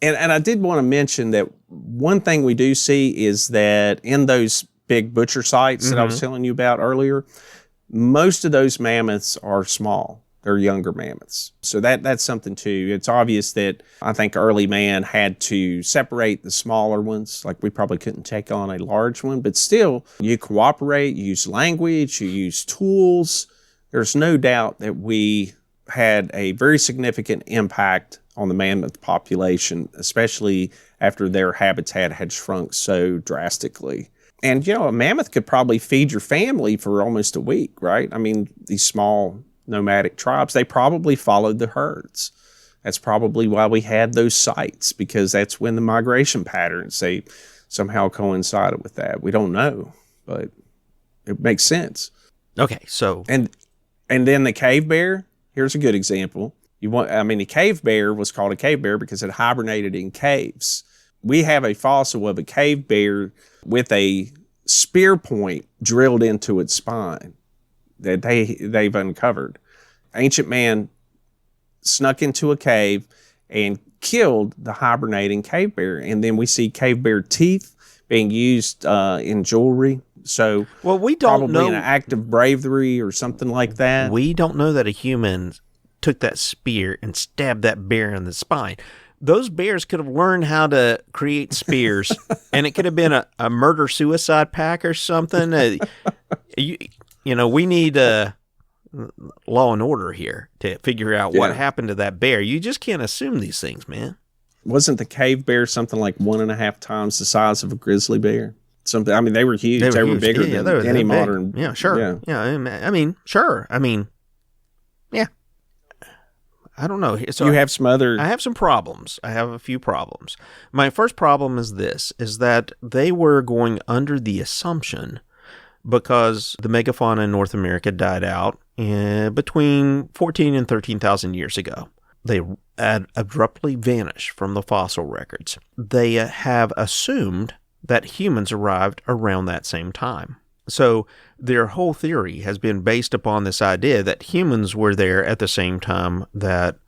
And I did want to mention that one thing we do see is that in those big butcher sites that I was telling you about earlier, most of those mammoths are small. They're younger mammoths. So that's something too. It's obvious that I think early man had to separate the smaller ones. Like we probably couldn't take on a large one, but still you cooperate, you use language, you use tools. There's no doubt that we had a very significant impact on the mammoth population, especially after their habitat had shrunk so drastically. And, a mammoth could probably feed your family for almost a week, right? I mean, these small nomadic tribes, they probably followed the herds. That's probably why we had those sites, because that's when the migration patterns, they somehow coincided with that. We don't know, but it makes sense. Okay, so... And then the cave bear, here's a good example. The cave bear was called a cave bear because it hibernated in caves. We have a fossil of a cave bear with a spear point drilled into its spine that they've uncovered. Ancient man snuck into a cave and killed the hibernating cave bear. And then we see cave bear teeth being used in jewelry. So we don't probably know an act of bravery or something like that. We don't know that a human took that spear and stabbed that bear in the spine. Those bears could have learned how to create spears, and it could have been a murder-suicide pack or something. We need law and order here to figure out what happened to that bear. You just can't assume these things, man. Wasn't the cave bear something like 1.5 times the size of a grizzly bear? Something. I mean, they were huge. They were huge. bigger Yeah, than any modern. Yeah, sure. Yeah. I mean, sure. I mean, yeah. I don't know. So you have some other. I have some problems. I have a few problems. My first problem is this: is that they were going under the assumption, because the megafauna in North America died out between 14 and 13,000 years ago. They had abruptly vanished from the fossil records. They have assumed that humans arrived around that same time. So their whole theory has been based upon this idea that humans were there at the same time that...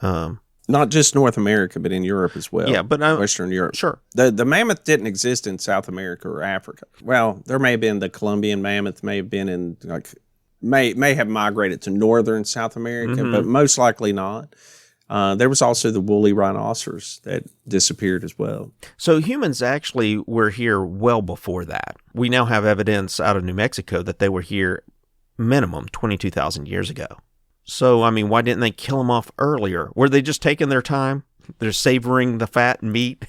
not just North America, but in Europe as well. Yeah, but... Western Europe. Sure. The mammoth didn't exist in South America or Africa. Well, there may have been the Colombian mammoth, may have been in... may have migrated to northern South America, but most likely not. There was also the woolly rhinoceros that disappeared as well. So humans actually were here well before that. We now have evidence out of New Mexico that they were here minimum 22,000 years ago. So, I mean, why didn't they kill them off earlier? Were they just taking their time? They're savoring the fat and meat?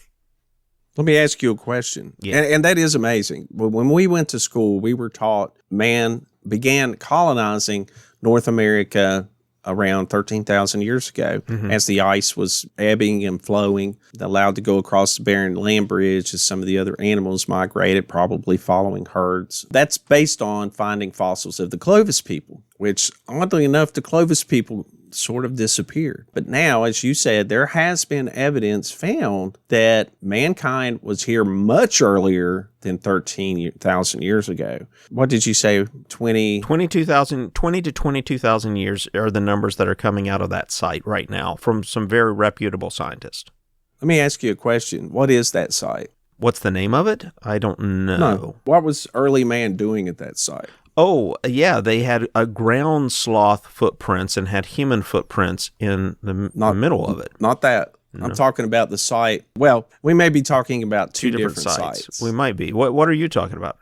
Let me ask you a question. Yeah. And that is amazing. When we went to school, we were taught man began colonizing North America around 13,000 years ago, as the ice was ebbing and flowing, allowed to go across the barren land bridge as some of the other animals migrated, probably following herds. That's based on finding fossils of the Clovis people, which, oddly enough, the Clovis people sort of disappeared. But now, as you said, there has been evidence found that mankind was here much earlier than 13,000 years ago. What did you say? 20 to 22,000 years are the numbers that are coming out of that site right now from some very reputable scientists. Let me ask you a question. What is that site? What's the name of it? I don't know. No. What was early man doing at that site? Oh, yeah, they had a ground sloth footprints and had human footprints in the middle of it. Not that. No. I'm talking about the site. Well, we may be talking about two different sites. We might be. What are you talking about?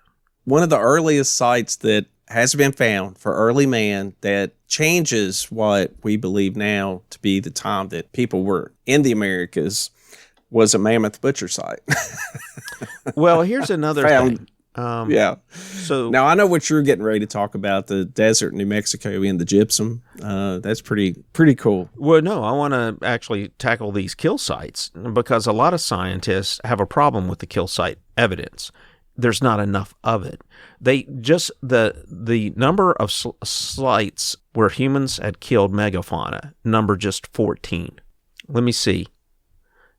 One of the earliest sites that has been found for early man that changes what we believe now to be the time that people were in the Americas was a mammoth butcher site. Well, here's another thing. Yeah. So now I know what you're getting ready to talk about, the desert in New Mexico and the gypsum. That's pretty cool. Well, no, I want to actually tackle these kill sites because a lot of scientists have a problem with the kill site evidence. There's not enough of it. They just the number of sites where humans had killed megafauna number just 14. Let me see.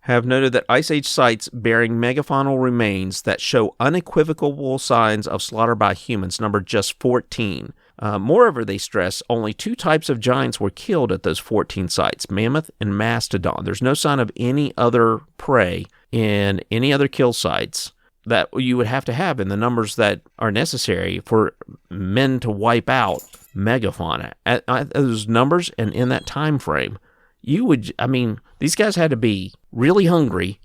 Have noted that Ice Age sites bearing megafaunal remains that show unequivocal signs of slaughter by humans number just 14. Moreover, they stress only 2 types of giants were killed at those 14 sites, Mammoth and Mastodon. There's no sign of any other prey in any other kill sites that you would have to have in the numbers that are necessary for men to wipe out megafauna. At those numbers and in that time frame, these guys had to be really hungry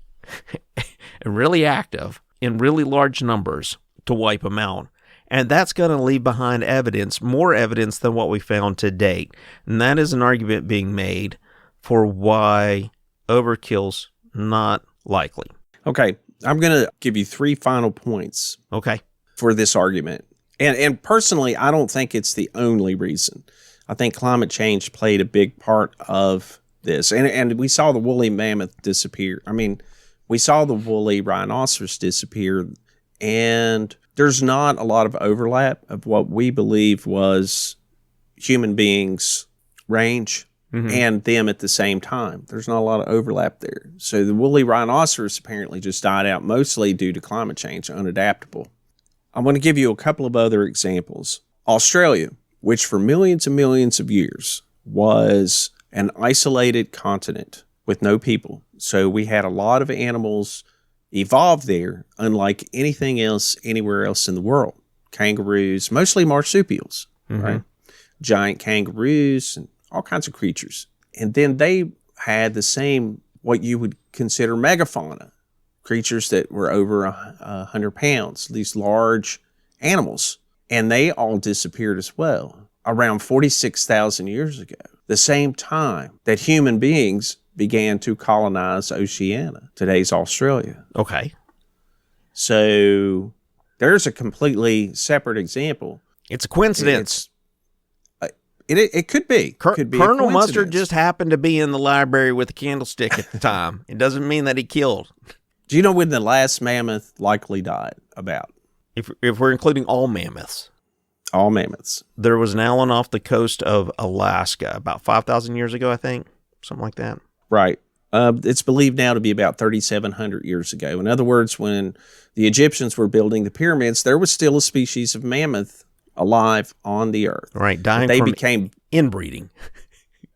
and really active in really large numbers to wipe them out. And that's going to leave behind evidence, more evidence than what we found to date. And that is an argument being made for why overkill's not likely. Okay, I'm going to give you 3 final points. Okay. For this argument. And personally, I don't think it's the only reason. I think climate change played a big part of this. And we saw the woolly mammoth disappear. I mean, we saw the woolly rhinoceros disappear, and there's not a lot of overlap of what we believe was human beings' range and them at the same time. There's not a lot of overlap there. So the woolly rhinoceros apparently just died out mostly due to climate change, unadaptable. I'm going to give you a couple of other examples. Australia, which for millions and millions of years was an isolated continent with no people. So we had a lot of animals evolved there, unlike anything else anywhere else in the world. Kangaroos, mostly marsupials, right? Giant kangaroos and all kinds of creatures. And then they had the same, what you would consider megafauna, creatures that were over 100 pounds, these large animals. And they all disappeared as well around 46,000 years ago. The same time that human beings began to colonize Oceania, today's Australia. Okay. So there's a completely separate example. It's a coincidence. It could be. Could be Colonel Mustard just happened to be in the library with a candlestick at the time. It doesn't mean that he killed. Do you know when the last mammoth likely died? About? If we're including all mammoths. All mammoths. There was an Allen off the coast of Alaska about 5,000 years ago, I think. Something like that. Right. It's believed now to be about 3,700 years ago. In other words, when the Egyptians were building the pyramids, there was still a species of mammoth alive on the earth. Right, dying they from became inbreeding.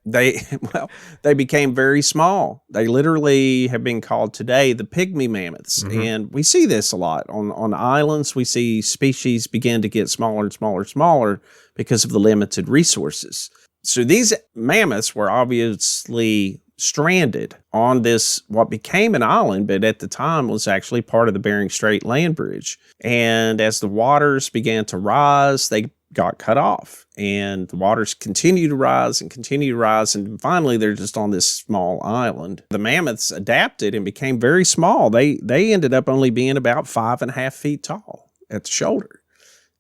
They became very small. They literally have been called today the pygmy mammoths. Mm-hmm. And we see this a lot. On islands, we see species begin to get smaller and smaller and smaller because of the limited resources. So these mammoths were obviously stranded on this, what became an island, but at the time was actually part of the Bering Strait land bridge. And as the waters began to rise, they got cut off, and the waters continue to rise, and finally they're just on this small island. The mammoths adapted and became very small. They ended up only being about 5.5 feet tall at the shoulder.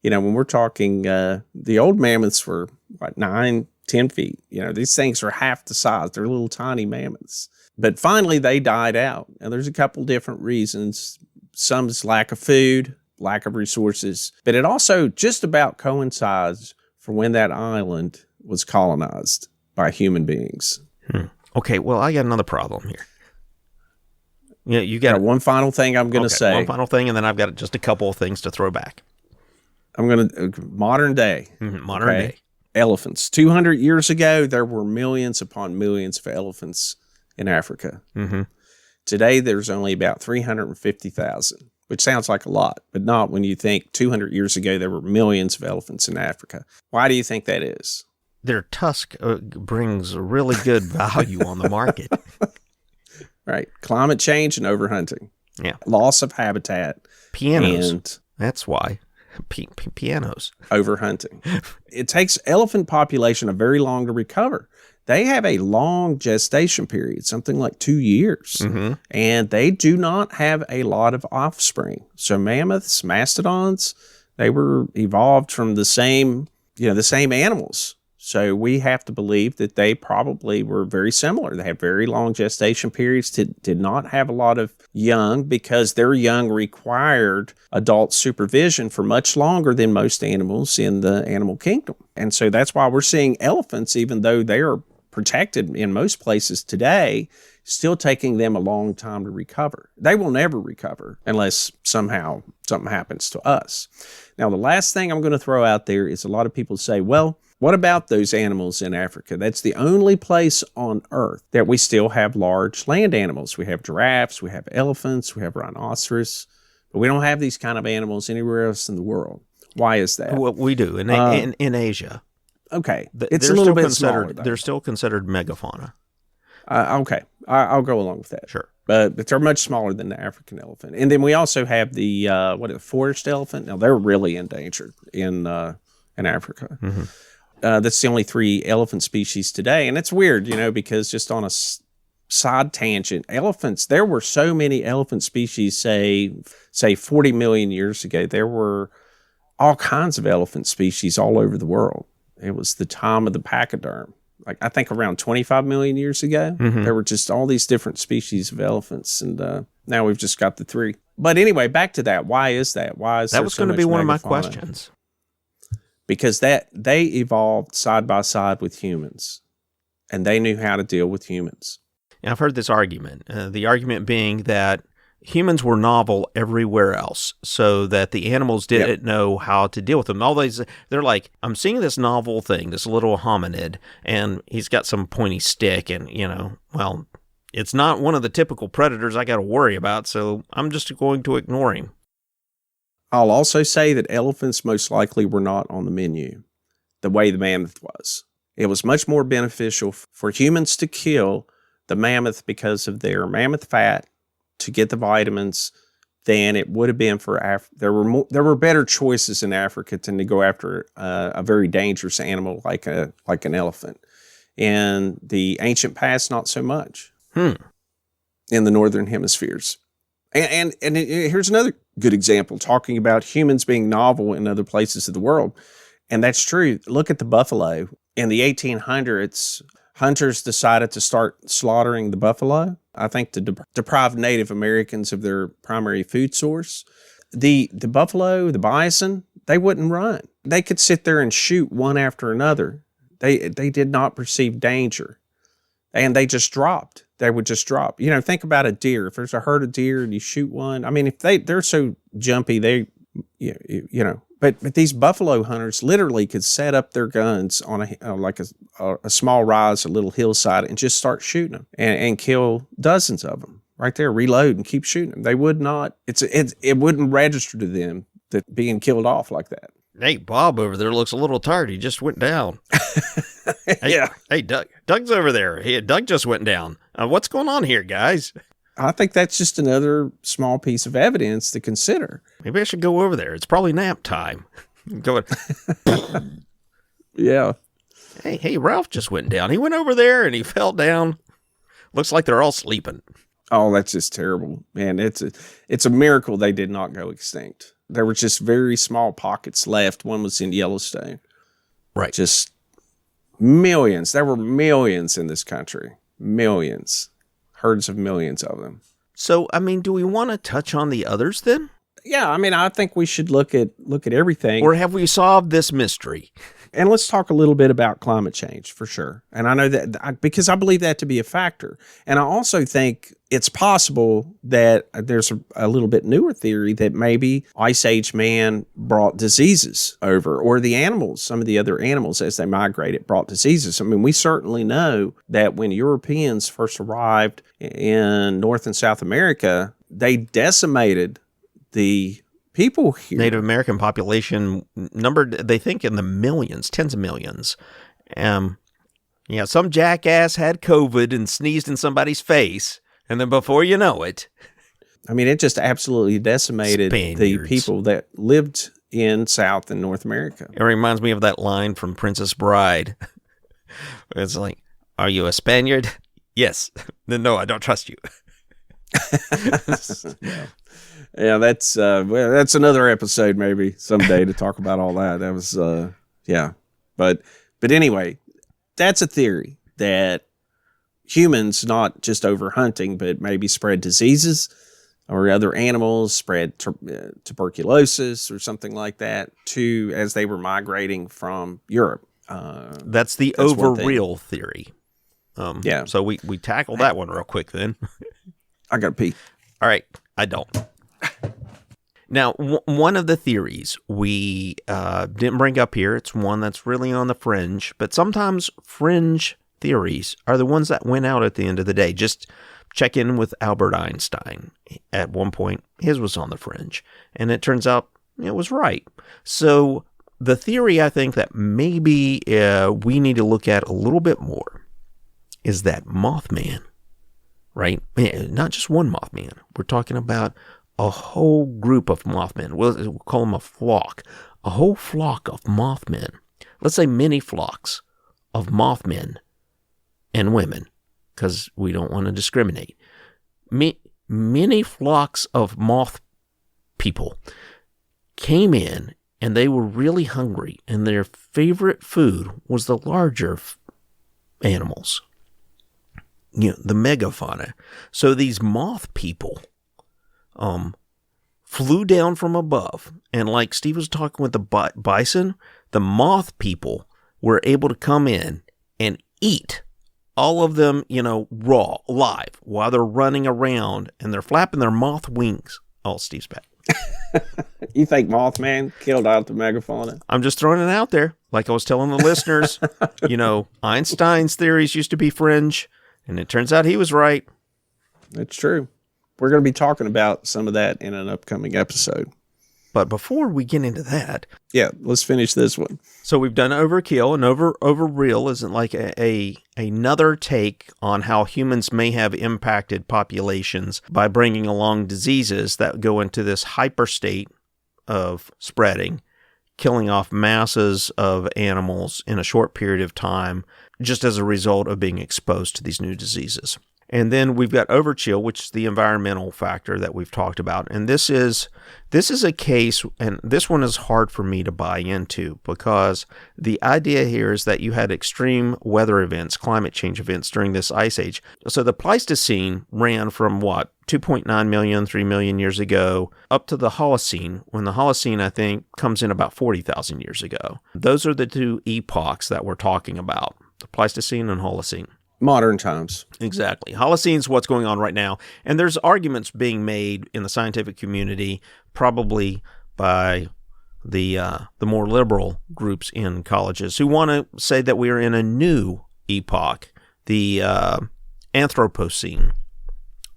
You know, when we're talking, the old mammoths were what, 9-10 feet. You know, these things are half the size. They're little tiny mammoths. But finally, they died out. And there's a couple different reasons. Some is lack of food, lack of resources. But it also just about coincides for when that island was colonized by human beings. Okay, well, I got another problem here. Yeah, you got one final thing I'm going to say. One final thing, and then I've got just a couple of things to throw back. I'm going to modern day. Modern day. Elephants. 200 years ago, there were millions upon millions of elephants in Africa. Mm-hmm. Today, there's only about 350,000, which sounds like a lot, but not when you think 200 years ago, there were millions of elephants in Africa. Why do you think that is? Their tusk brings really good value on the market. Right. Climate change and overhunting. Yeah. Loss of habitat. Pianos. And that's why. Pianos. Overhunting. It takes elephant population a very long to recover. They have a long gestation period, something like 2 years, mm-hmm. and they do not have a lot of offspring. So mammoths, mastodons, they were evolved from the same animals. So we have to believe that they probably were very similar. They had very long gestation periods, did not have a lot of young because their young required adult supervision for much longer than most animals in the animal kingdom. And so that's why we're seeing elephants, even though they are protected in most places today, still taking them a long time to recover. They will never recover unless somehow something happens to us. Now, the last thing I'm going to throw out there is a lot of people say, well, what about those animals in Africa? That's the only place on Earth that we still have large land animals. We have giraffes, we have elephants, we have rhinoceros, but we don't have these kind of animals anywhere else in the world. Why is that? Well, we do in Asia. Okay, it's a little bit smaller. They're still considered megafauna. Okay, I'll go along with that. Sure. But they're much smaller than the African elephant. And then we also have the forest elephant. Now, they're really endangered in Africa. Mm-hmm. That's the only 3 elephant species today. And it's weird, because just on a side tangent, elephants, there were so many elephant species, say 40 million years ago. There were all kinds of elephant species all over the world. It was the time of the pachyderm. Like, I think around 25 million years ago, mm-hmm. there were just all these different species of elephants. And now we've just got the 3. But anyway, back to that. Why is that? Why is that was going to be one of my questions. Because they evolved side by side with humans, and they knew how to deal with humans. And I've heard this argument, the argument being that humans were novel everywhere else, so that the animals didn't know how to deal with them. They're like, I'm seeing this novel thing, this little hominid, and he's got some pointy stick, and, well, it's not one of the typical predators I got to worry about, so I'm just going to ignore him. I'll also say that elephants most likely were not on the menu the way the mammoth was. It was much more beneficial for humans to kill the mammoth because of their mammoth fat to get the vitamins than it would have been for There were better choices in Africa than to go after a very dangerous animal like an elephant. In the ancient past, not so much. Hmm. in the northern hemispheres. And here's another good example, talking about humans being novel in other places of the world. And that's true. Look at the buffalo. In the 1800s, hunters decided to start slaughtering the buffalo, I think to deprive Native Americans of their primary food source. The buffalo, the bison, they wouldn't run. They could sit there and shoot one after another. They did not perceive danger. And they just dropped. They would just drop. You know, think about a deer. If there's a herd of deer and you shoot one, I mean, if they're so jumpy, but these buffalo hunters literally could set up their guns on a small rise, a little hillside, and just start shooting them and kill dozens of them right there, reload and keep shooting them. They would not, it wouldn't register to them that being killed off like that. Hey, Bob over there looks a little tired. He just went down. Hey, Doug. Doug's over there. Hey, Doug just went down. What's going on here, guys? I think that's just another small piece of evidence to consider. Maybe I should go over there. It's probably nap time. Go. Yeah. Hey, Ralph just went down. He went over there and he fell down. Looks like they're all sleeping. Oh, that's just terrible, man. It's a miracle they did not go extinct. There were just very small pockets left. One was in Yellowstone. Right. Just millions. There were millions in this country. Millions. Herds of millions of them. So, I mean, do we want to touch on the others then? Yeah, I mean, I think we should look at everything. Or have we solved this mystery? And let's talk a little bit about climate change for sure. And I know that because I believe that to be a factor. And I also think it's possible that there's a little bit newer theory that maybe Ice Age man brought diseases over, or the animals, some of the other animals as they migrated brought diseases. I mean, we certainly know that when Europeans first arrived in North and South America, they decimated the people here. Native American population numbered, they think, in the millions, tens of millions. Some jackass had COVID and sneezed in somebody's face, and then before you know it, I mean, it just absolutely decimated the people that lived in South and North America. It reminds me of that line from Princess Bride. It's like, "Are you a Spaniard?" "Yes." "Then no, I don't trust you." Yeah, that's another episode maybe someday to talk about all that. That was But anyway, that's a theory that humans not just over hunting, but maybe spread diseases, or other animals spread tuberculosis or something like that as they were migrating from Europe. That's the over Rill theory. Yeah. So we tackle that one real quick then. I gotta pee. All right, I don't. Now, one of the theories we didn't bring up here, it's one that's really on the fringe, but sometimes fringe theories are the ones that win out at the end of the day. Just check in with Albert Einstein. At one point, his was on the fringe, and it turns out it was right. So the theory I think that maybe we need to look at a little bit more is that Mothman, right? Not just one Mothman. We're talking about a whole group of Mothmen. We'll call them a flock. A whole flock of Mothmen. Let's say many flocks of Mothmen and women, because we don't want to discriminate. Many flocks of moth people came in, and they were really hungry, and their favorite food was the larger animals. The megafauna. So these moth people flew down from above, and like Steve was talking with the bison, the moth people were able to come in and eat all of them, raw, live, while they're running around and they're flapping their moth wings. Oh, Steve's back. You think Mothman killed out the megafauna? I'm just throwing it out there. Like I was telling the listeners, Einstein's theories used to be fringe, and it turns out he was right. That's true. We're going to be talking about some of that in an upcoming episode. But before we get into that... Yeah, let's finish this one. So we've done overkill, and over Rill isn't like another take on how humans may have impacted populations by bringing along diseases that go into this hyper state of spreading, killing off masses of animals in a short period of time, just as a result of being exposed to these new diseases. And then we've got overchill, which is the environmental factor that we've talked about. And this is a case, and this one is hard for me to buy into, because the idea here is that you had extreme weather events, climate change events during this ice age. So the Pleistocene ran from 2.9 million, 3 million years ago, up to the Holocene, when the Holocene, I think, comes in about 40,000 years ago. Those are the two epochs that we're talking about, the Pleistocene and Holocene. Modern times. Exactly. Holocene is what's going on right now. And there's arguments being made in the scientific community, probably by the more liberal groups in colleges, who want to say that we are in a new epoch, the Anthropocene.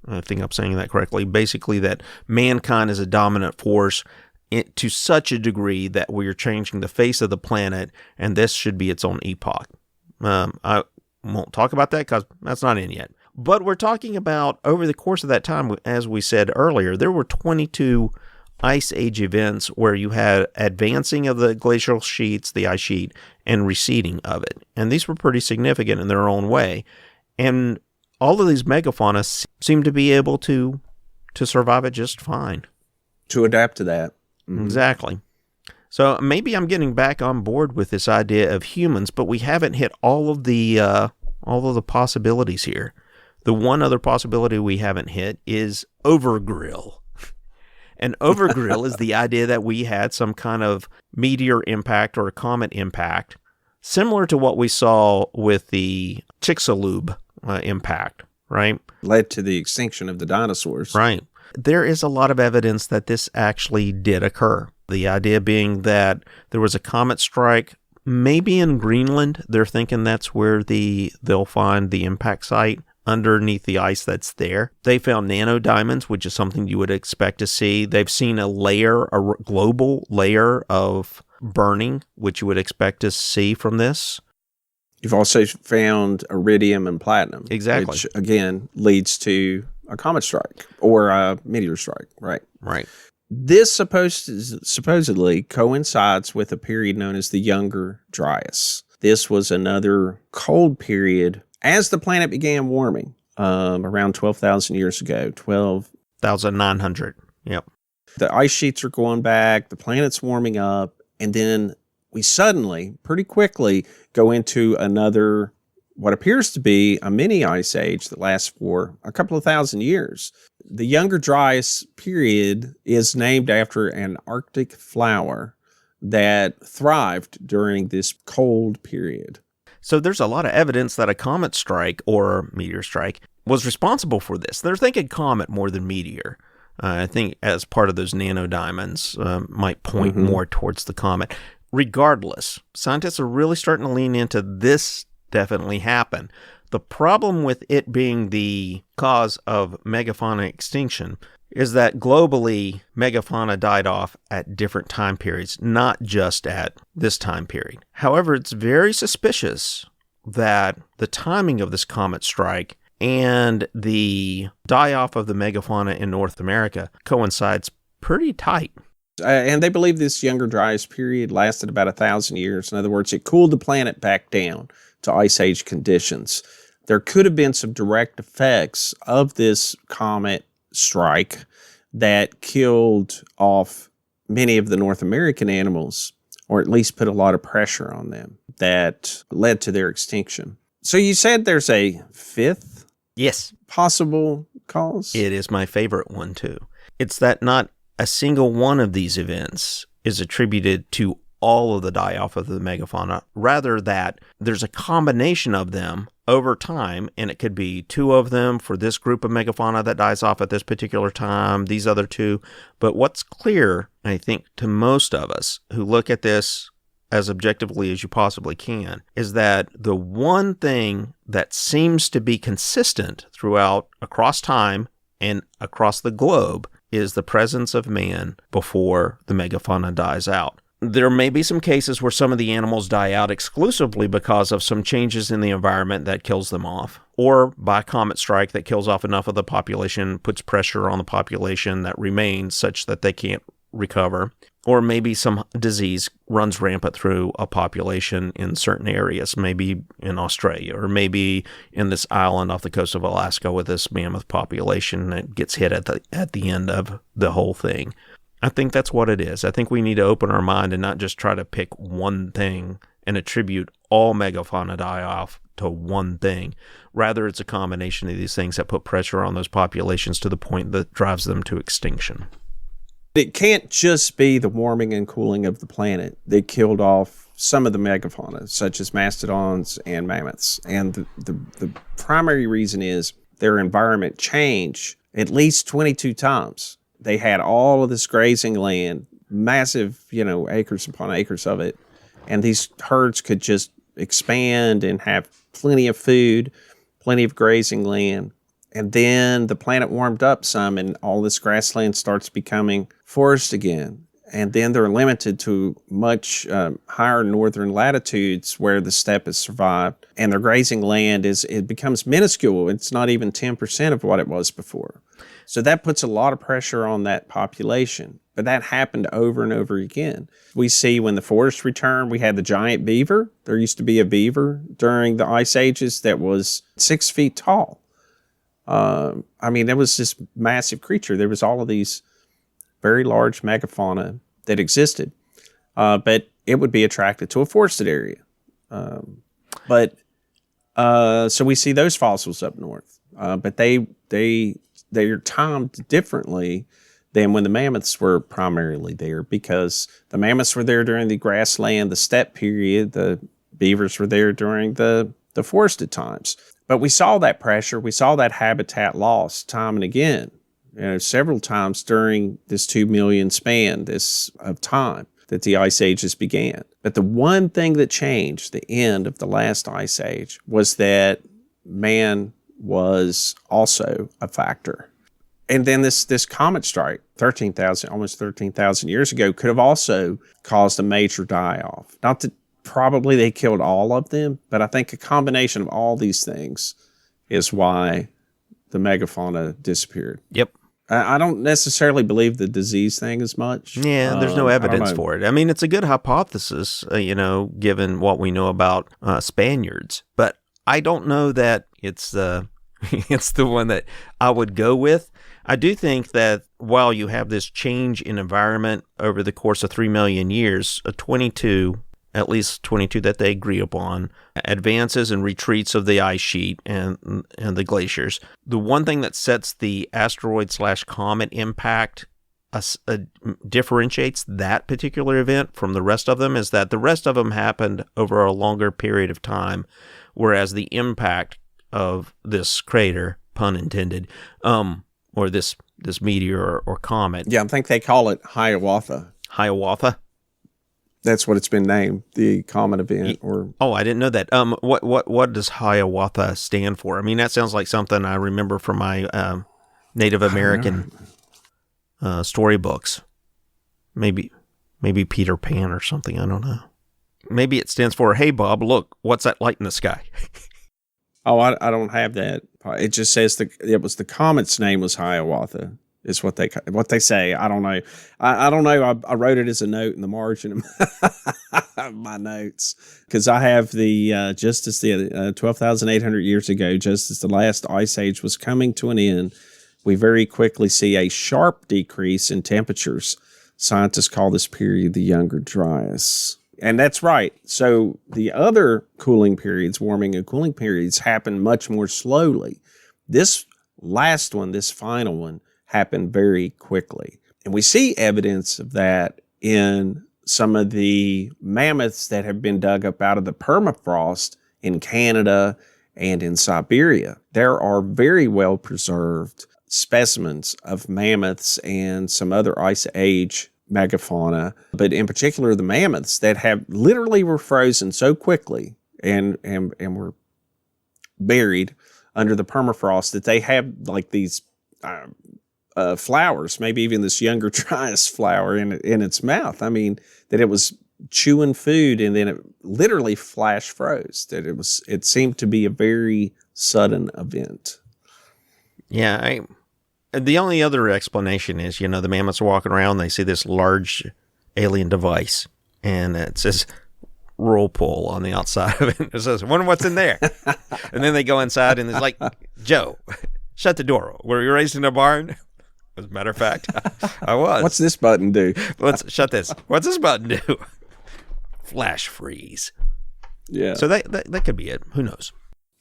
I think I'm saying that correctly. Basically, that mankind is a dominant force to such a degree that we are changing the face of the planet, and this should be its own epoch. I won't talk about that because that's not in yet. But we're talking about, over the course of that time, as we said earlier, there were 22 ice age events where you had advancing of the glacial sheets, the ice sheet, and receding of it. And these were pretty significant in their own way. And all of these megafauna seem to be able to survive it just fine. To adapt to that. Mm-hmm. Exactly. So maybe I'm getting back on board with this idea of humans, but we haven't hit all of the possibilities here. The one other possibility we haven't hit is overgrill. And overgrill is the idea that we had some kind of meteor impact or a comet impact, similar to what we saw with the Chicxulub impact, right? Led to the extinction of the dinosaurs. Right. There is a lot of evidence that this actually did occur. The idea being that there was a comet strike, maybe in Greenland. They're thinking that's where they'll find the impact site underneath the ice that's there. They found nanodiamonds, which is something you would expect to see. They've seen a global layer of burning, which you would expect to see from this. You've also found iridium and platinum. Exactly. Which, again, leads to a comet strike or a meteor strike, right? Right. This supposedly coincides with a period known as the Younger Dryas. This was another cold period as the planet began warming around 12,000 years ago. 12,900. Yep. The ice sheets are going back, the planet's warming up, and then we suddenly, pretty quickly, go into another, what appears to be a mini ice age that lasts for a couple of thousand years. The Younger Dryas period is named after an Arctic flower that thrived during this cold period. So there's a lot of evidence that a comet strike or meteor strike was responsible for this. They're thinking comet more than meteor. I think as part of those nanodiamonds might point more towards the comet. Regardless, scientists are really starting to lean into this definitely happened. The problem with it being the cause of megafauna extinction is that globally, megafauna died off at different time periods, not just at this time period. However, it's very suspicious that the timing of this comet strike and the die-off of the megafauna in North America coincides pretty tight. And they believe this Younger Dryas period lasted about 1,000 years. In other words, it cooled the planet back down to ice age conditions. There could have been some direct effects of this comet strike that killed off many of the North American animals, or at least put a lot of pressure on them that led to their extinction. So you said there's a fifth possible cause? It is my favorite one, too. It's that not a single one of these events is attributed to all of the die-off of the megafauna, rather that there's a combination of them over time, and it could be two of them for this group of megafauna that dies off at this particular time, these other two. But what's clear, I think, to most of us who look at this as objectively as you possibly can, is that the one thing that seems to be consistent throughout, across time and across the globe, is the presence of man before the megafauna dies out. There may be some cases where some of the animals die out exclusively because of some changes in the environment that kills them off, or by a comet strike that kills off enough of the population, puts pressure on the population that remains such that they can't recover, or maybe some disease runs rampant through a population in certain areas, maybe in Australia, or maybe in this island off the coast of Alaska with this mammoth population that gets hit at the end of the whole thing. I think that's what it is. I think we need to open our mind and not just try to pick one thing and attribute all megafauna die-off to one thing. Rather, it's a combination of these things that put pressure on those populations to the point that drives them to extinction. It can't just be the warming and cooling of the planet that killed off some of the megafauna, such as mastodons and mammoths. And the primary reason is their environment changed at least 22 times. They had all of this grazing land, massive, acres upon acres of it. And these herds could just expand and have plenty of food, plenty of grazing land. And then the planet warmed up some and all this grassland starts becoming forest again. And then they're limited to much higher northern latitudes where the steppe has survived. And their grazing land it becomes minuscule. It's not even 10% of what it was before. So that puts a lot of pressure on that population. But that happened over and over again. We see when the forests returned, we had the giant beaver. There used to be a beaver during the ice ages that was 6 feet tall. There was this massive creature. There was all of these very large megafauna that existed, but it would be attracted to a forested area. So we see those fossils up north, but they're timed differently than when the mammoths were primarily there, because the mammoths were there during the grassland, the steppe period. The beavers were there during the forested times. But we saw that pressure. We saw that habitat loss time and again, several times during this 2 million span of time that the ice ages began. But the one thing that changed the end of the last ice age was that man was also a factor. And then this comet strike, almost 13,000 years ago, could have also caused a major die-off. Not that probably they killed all of them, but I think a combination of all these things is why the megafauna disappeared. Yep. I don't necessarily believe the disease thing as much. Yeah, there's no evidence for it. I mean, it's a good hypothesis, given what we know about Spaniards. But I don't know that it's it's the one that I would go with. I do think that while you have this change in environment over the course of 3 million years, at least 22 that they agree upon, advances and retreats of the ice sheet and the glaciers. The one thing that sets the asteroid/comet impact differentiates that particular event from the rest of them is that the rest of them happened over a longer period of time, whereas the impact of this crater, pun intended, or this meteor or comet. Yeah, I think they call it Hiawatha. Hiawatha? That's what it's been named, the comet event. Oh, I didn't know that. What does Hiawatha stand for? I mean, that sounds like something I remember from my Native American storybooks. Maybe Peter Pan or something. I don't know. Maybe it stands for, hey, Bob, look, what's that light in the sky? Oh, I don't have that. It just says the comet's name was Hiawatha. Is what they say. I don't know. I don't know. I wrote it as a note in the margin of my notes because I have just as the 12,800 years ago, just as the last ice age was coming to an end, we very quickly see a sharp decrease in temperatures. Scientists call this period the Younger Dryas. And that's right. So the other cooling periods, warming and cooling periods, happen much more slowly. This last one, this final one, happened very quickly. And we see evidence of that in some of the mammoths that have been dug up out of the permafrost in Canada and in Siberia. There are very well preserved specimens of mammoths and some other ice age megafauna, but in particular the mammoths that have literally were frozen so quickly and were buried under the permafrost that they have like these flowers, maybe even this Younger Dryas flower in its mouth. I mean, that it was chewing food and then it literally flash froze. That it seemed to be a very sudden event. Yeah, The only other explanation is, the mammoths are walking around, they see this large alien device, and it says roll pull on the outside of it. It says, wonder what's in there. And then they go inside, and it's like, Joe, shut the door. Were you raised in a barn? As a matter of fact, I was. What's this button do? Shut this. What's this button do? Flash freeze. Yeah. So that could be it. Who knows?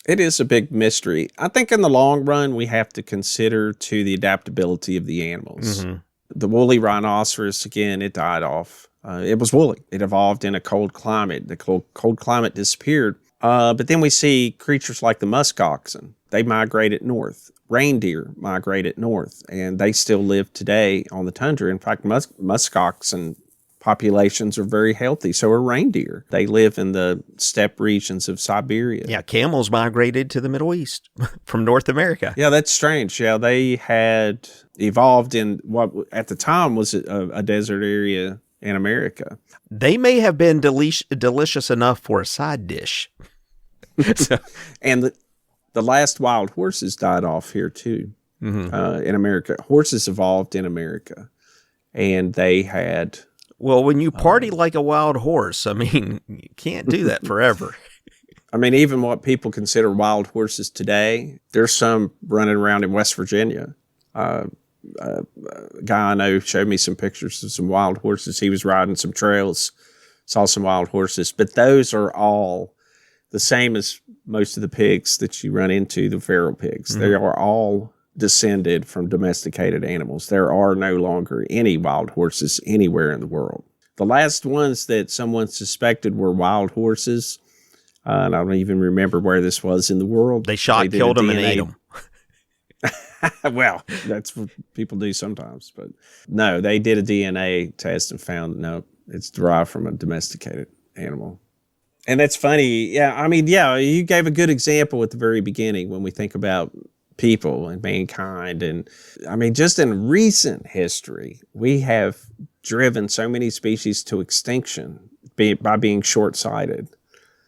It is a big mystery. I think in the long run, we have to consider to the adaptability of the animals. Mm-hmm. The woolly rhinoceros, again, it died off. It was woolly. It evolved in a cold climate. The cold climate disappeared. But then we see creatures like the musk oxen. They migrated north. Reindeer migrated north, and they still live today on the tundra. In fact, musk oxen populations are very healthy. So are reindeer. They live in the steppe regions of Siberia. Yeah, camels migrated to the Middle East from North America. Yeah, that's strange. Yeah, they had evolved in what at the time was a desert area in America. They may have been delicious enough for a side dish. And the last wild horses died off here too, in America. Horses evolved in America, and they had... Well, when you party like a wild horse, I mean, you can't do that forever. I mean, even what people consider wild horses today, there's some running around in West Virginia. A guy I know showed me some pictures of some wild horses. He was riding some trails, saw some wild horses, but those are all the same as most of the pigs that you run into, the feral pigs. Mm-hmm. They are all descended from domesticated animals. There are no longer any wild horses anywhere in the world. The last ones that someone suspected were wild horses, and I don't even remember where this was in the world. They killed them, and ate them. Well, that's what people do sometimes. But no, they did a DNA test and found, no, it's derived from a domesticated animal. And that's funny. Yeah, I mean, yeah, you gave a good example at the very beginning when we think about people and mankind. And I mean, just in recent history, we have driven so many species to extinction by being short-sighted.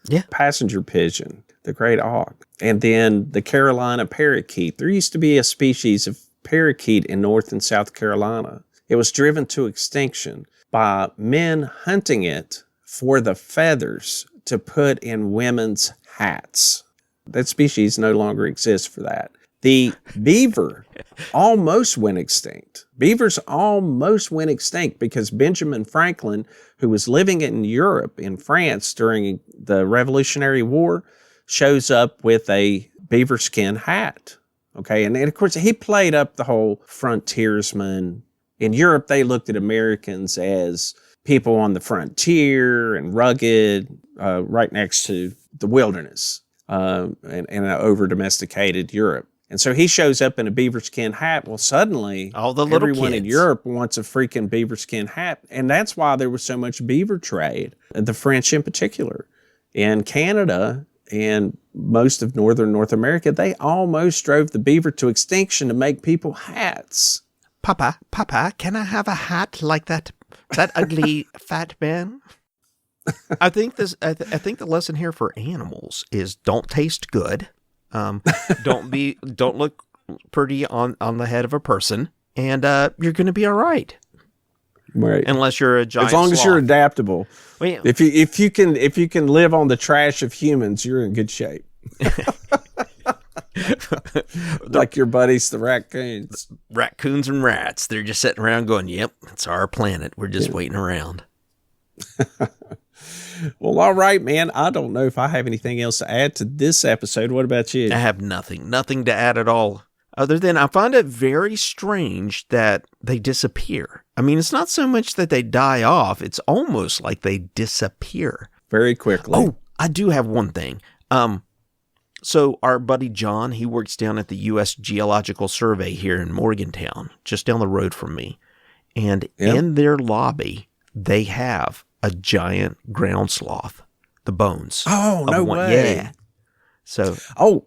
Yeah. Passenger pigeon, the great auk, and then the Carolina parakeet. There used to be a species of parakeet in North and South Carolina. It was driven to extinction by men hunting it for the feathers to put in women's hats. That species no longer exists for that. The beaver almost went extinct. Beavers almost went extinct because Benjamin Franklin, who was living in Europe, in France during the Revolutionary War, shows up with a beaver skin hat. Okay, and of course he played up the whole frontiersman. In Europe, they looked at Americans as people on the frontier and rugged, right next to the wilderness, and an over-domesticated Europe. And so he shows up in a beaver skin hat. Well, suddenly, everyone in Europe wants a freaking beaver skin hat. And that's why there was so much beaver trade, the French in particular. In Canada and most of northern North America, they almost drove the beaver to extinction to make people hats. Papa, can I have a hat like that ugly fat man? I think the lesson here for animals is don't taste good. Don't look pretty on the head of a person, and you're going to be all right. Right. Unless you're a giant as long sloth. as you're adaptable. Well, yeah. If you can live on the trash of humans, you're in good shape. Like your buddies, the raccoons. Raccoons and rats. They're just sitting around going, yep, it's our planet. We're just waiting around. Well, all right, man. I don't know if I have anything else to add to this episode. What about you? I have nothing to add at all, other than I find it very strange that they disappear. I mean, it's not so much that they die off. It's almost like they disappear. Very quickly. Oh, I do have one thing. So our buddy John, he works down at the U.S. Geological Survey here in Morgantown, just down the road from me. And in their lobby, they have a giant ground sloth, the bones. Oh, no way. Yeah. So. Oh,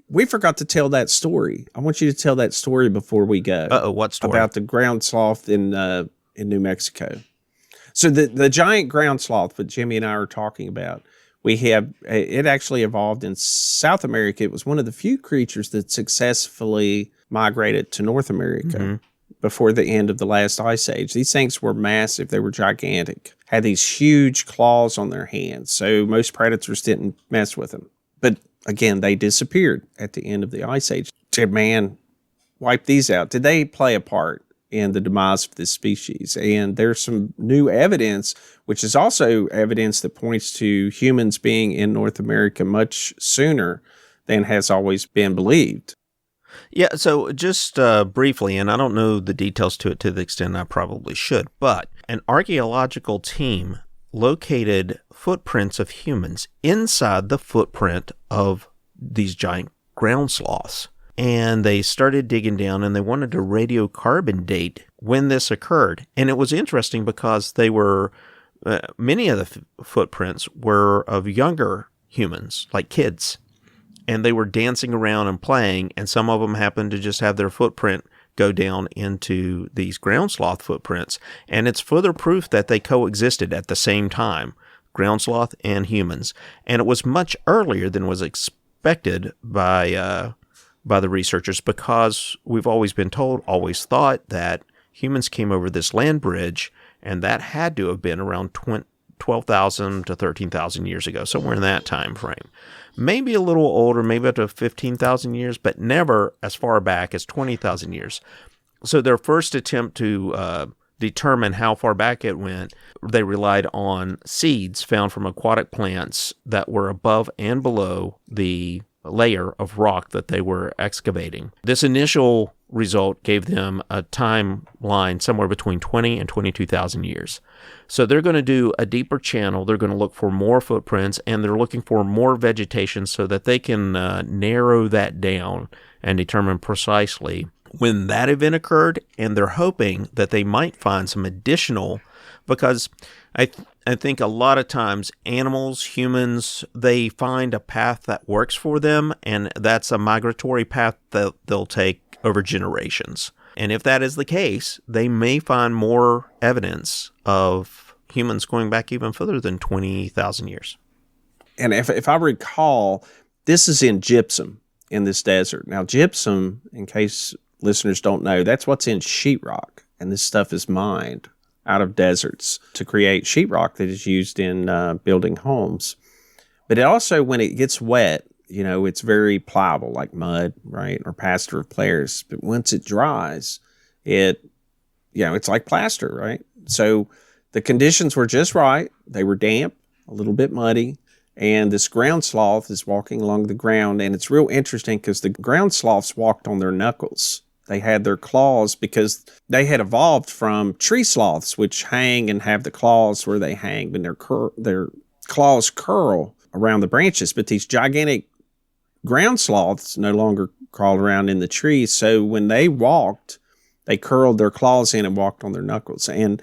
we forgot to tell that story. I want you to tell that story before we go. Uh-oh, what story? About the ground sloth in New Mexico. So the giant ground sloth that Jimmy and I are talking about, it actually evolved in South America. It was one of the few creatures that successfully migrated to North America before the end of the last ice age. These things were massive. They were gigantic, had these huge claws on their hands. So most predators didn't mess with them. But again, they disappeared at the end of the ice age. Did man wipe these out? Did they play a part in the demise of this species? And there's some new evidence, which is also evidence that points to humans being in North America much sooner than has always been believed. Yeah, so just briefly, and I don't know the details to it to the extent I probably should, but an archaeological team located footprints of humans inside the footprint of these giant ground sloths. And they started digging down, and they wanted to radiocarbon date when this occurred. And it was interesting because they were, many of the footprints were of younger humans, like kids. And they were dancing around and playing, and some of them happened to just have their footprint go down into these ground sloth footprints. And it's further proof that they coexisted at the same time, ground sloth and humans. And it was much earlier than was expected by the researchers, because we've always been told, always thought, that humans came over this land bridge, and that had to have been around 12,000 to 13,000 years ago, somewhere in that time frame. Maybe a little older, maybe up to 15,000 years, but never as far back as 20,000 years. So their first attempt to determine how far back it went, they relied on seeds found from aquatic plants that were above and below the layer of rock that they were excavating. This initial result gave them a timeline somewhere between 20 and 22,000 years. So they're going to do a deeper channel. They're going to look for more footprints, and they're looking for more vegetation so that they can narrow that down and determine precisely when that event occurred. And they're hoping that they might find some additional, because I think a lot of times animals, humans, they find a path that works for them, and that's a migratory path that they'll take over generations. And if that is the case, they may find more evidence of humans going back even further than 20,000 years. And if I recall, this is in gypsum in this desert. Now, gypsum, in case listeners don't know, that's what's in sheetrock. And this stuff is mined out of deserts to create sheetrock that is used in building homes. But it also, when it gets wet, you know, it's very pliable, like mud, right, or plaster of Paris. But once it dries, it's like plaster, right? So the conditions were just right. They were damp, a little bit muddy, and this ground sloth is walking along the ground. And it's real interesting because the ground sloths walked on their knuckles. They had their claws because they had evolved from tree sloths, which hang and have the claws where they hang, and their claws curl around the branches. But these gigantic ground sloths no longer crawled around in the trees. So when they walked, they curled their claws in and walked on their knuckles, and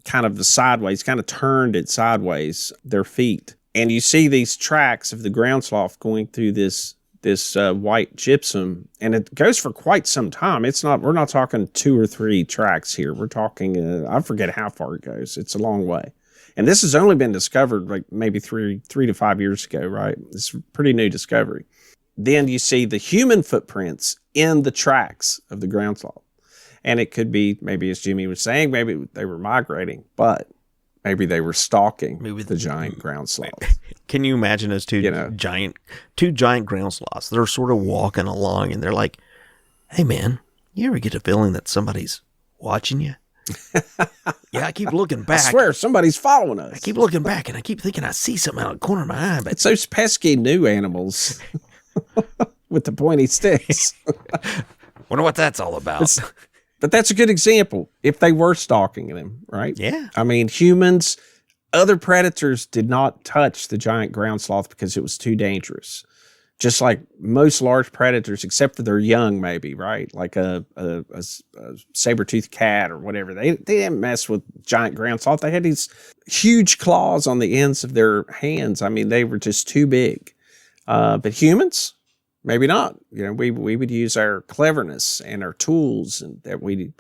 kind of turned it sideways, their feet. And you see these tracks of the ground sloth going through this white gypsum, and it goes for quite some time. We're not talking 2 or 3 tracks here. We're talking, I forget how far it goes. It's a long way. And this has only been discovered like maybe 3 to 5 years ago, right? It's a pretty new discovery. Then you see the human footprints in the tracks of the ground sloth. And it could be, maybe as Jimmy was saying, maybe they were migrating, but maybe they were stalking the giant ground sloth. Can you imagine those two giant ground sloths? They're sort of walking along, and they're like, "Hey, man, you ever get a feeling that somebody's watching you?" Yeah, I keep looking back. I swear, somebody's following us. I keep looking back, and I keep thinking I see something out of the corner of my eye. But it's those pesky new animals with the pointy sticks. Wonder what that's all about. But that's a good example. If they were stalking them, right? Yeah. I mean, humans, other predators did not touch the giant ground sloth because it was too dangerous. Just like most large predators, except for their young, maybe, right? Like a saber-toothed cat or whatever. They didn't mess with giant ground sloth. They had these huge claws on the ends of their hands. I mean, they were just too big. But humans, maybe not. You know, we would use our cleverness and our tools that we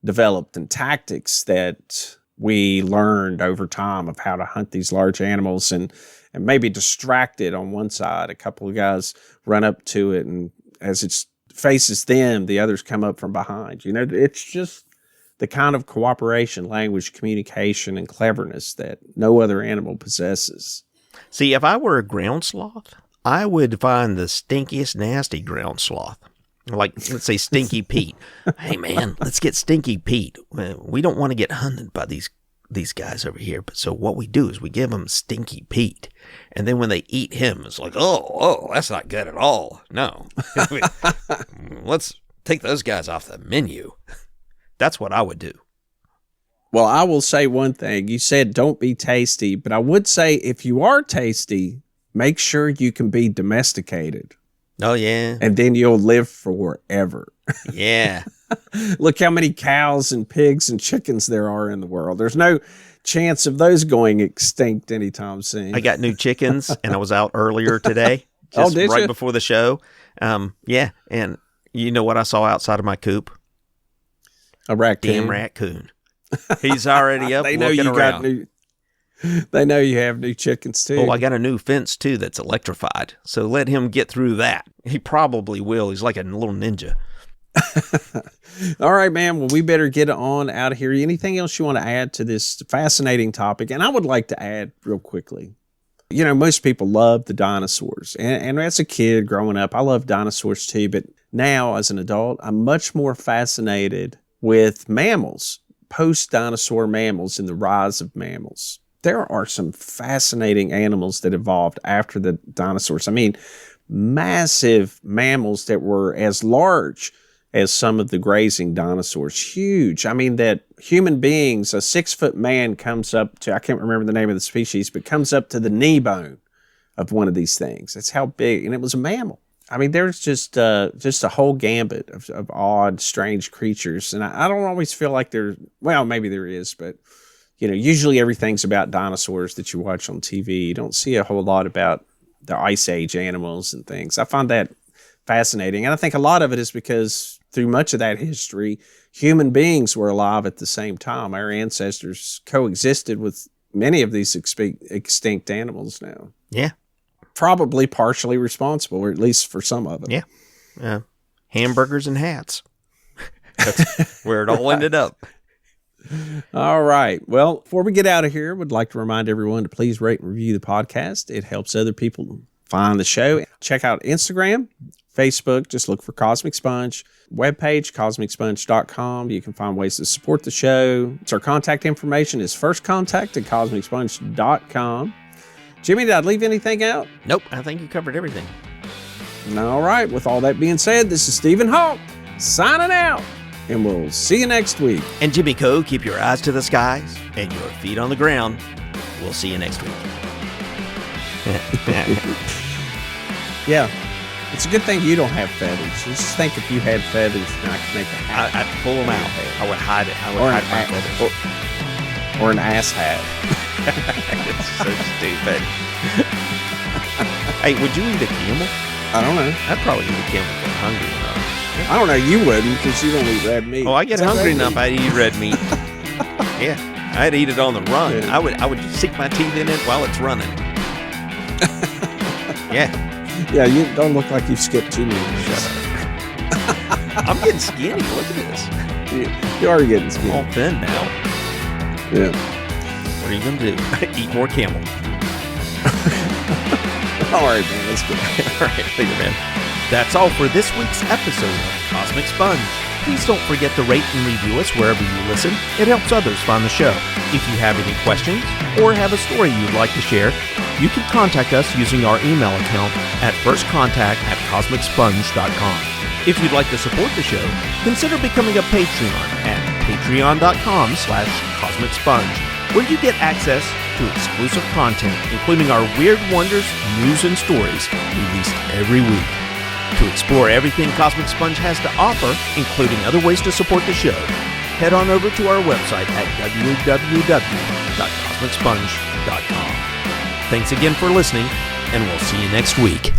developed and tactics that we learned over time of how to hunt these large animals, and maybe distracted on one side. A couple of guys run up to it, and as it's faces them, the others come up from behind. You know, it's just the kind of cooperation, language, communication, and cleverness that no other animal possesses. See, if I were a ground sloth, I would find the stinkiest, nasty ground sloth. Like, let's say Stinky Pete. Hey, man, let's get Stinky Pete. We don't want to get hunted by these guys over here. But so what we do is we give them Stinky Pete. And then when they eat him, it's like, oh, that's not good at all. No. Let's take those guys off the menu. That's what I would do. Well, I will say one thing. You said don't be tasty, but I would say if you are tasty, make sure you can be domesticated. Oh, yeah. And then you'll live forever. Yeah. Look how many cows and pigs and chickens there are in the world. There's no chance of those going extinct anytime soon. I got new chickens, and I was out earlier today. Just did right you? before the show. Yeah, and you know what I saw outside of my coop? A raccoon. Damn raccoon. He's already up looking around. They know you have new chickens, too. Oh, I got a new fence, too, that's electrified. So let him get through that. He probably will. He's like a little ninja. All right, man. Well, we better get on out of here. Anything else you want to add to this fascinating topic? And I would like to add real quickly. You know, most people love the dinosaurs. And as a kid growing up, I loved dinosaurs, too. But now, as an adult, I'm much more fascinated with mammals, post-dinosaur mammals, and the rise of mammals. There are some fascinating animals that evolved after the dinosaurs. I mean, massive mammals that were as large as some of the grazing dinosaurs. Huge. I mean, that human beings, a 6-foot man comes up to, I can't remember the name of the species, but comes up to the knee bone of one of these things. That's how big. And it was a mammal. I mean, there's just a whole gambit of odd, strange creatures. And I don't always feel like well, maybe there is, but you know, usually everything's about dinosaurs that you watch on TV. You don't see a whole lot about the Ice Age animals and things. I find that fascinating. And I think a lot of it is because through much of that history, human beings were alive at the same time. Our ancestors coexisted with many of these extinct animals now. Yeah. Probably partially responsible, or at least for some of them. Yeah. Hamburgers and hats. That's where it all ended up. All right. Well, before we get out of here, I would like to remind everyone to please rate and review the podcast. It helps other people find the show. Check out Instagram, Facebook. Just look for Cosmic Sponge. Webpage, cosmicsponge.com. You can find ways to support the show. Our contact information is firstcontact@cosmicsponge.com. Jimmy, did I leave anything out? Nope. I think you covered everything. All right. With all that being said, this is Stephen Hawk signing out. And we'll see you next week. And Jimmy Co, keep your eyes to the skies and your feet on the ground. We'll see you next week. Yeah. It's a good thing you don't have feathers. Just think if you had feathers, and I could make a hat. I'd pull them out. I would hide it. I would hide my feathers. Or an ass hat. It's so stupid. Hey, would you eat a camel? I don't know. I'd probably eat a camel if I'm hungry enough. I don't know. You wouldn't because you don't eat red meat. Oh, I get hungry enough, I'd eat red meat. Yeah, I'd eat it on the run. Yeah. I would sink my teeth in it while it's running. Yeah. Yeah, you don't look like you've skipped 2 meals. Shut up. I'm getting skinny. Look at this. You are getting I'm skinny. all thin now. Yeah. What are you going to do? Eat more camel. All right, man. Let's go. All right, later, man. That's all for this week's episode of Cosmic Sponge. Please don't forget to rate and review us wherever you listen. It helps others find the show. If you have any questions or have a story you'd like to share, you can contact us using our email account at firstcontact@cosmicsponge.com. If you'd like to support the show, consider becoming a Patreon at patreon.com/cosmicsponge, where you get access to exclusive content, including our Weird Wonders news and stories released every week. To explore everything Cosmic Sponge has to offer, including other ways to support the show, head on over to our website at www.cosmicsponge.com. Thanks again for listening, and we'll see you next week.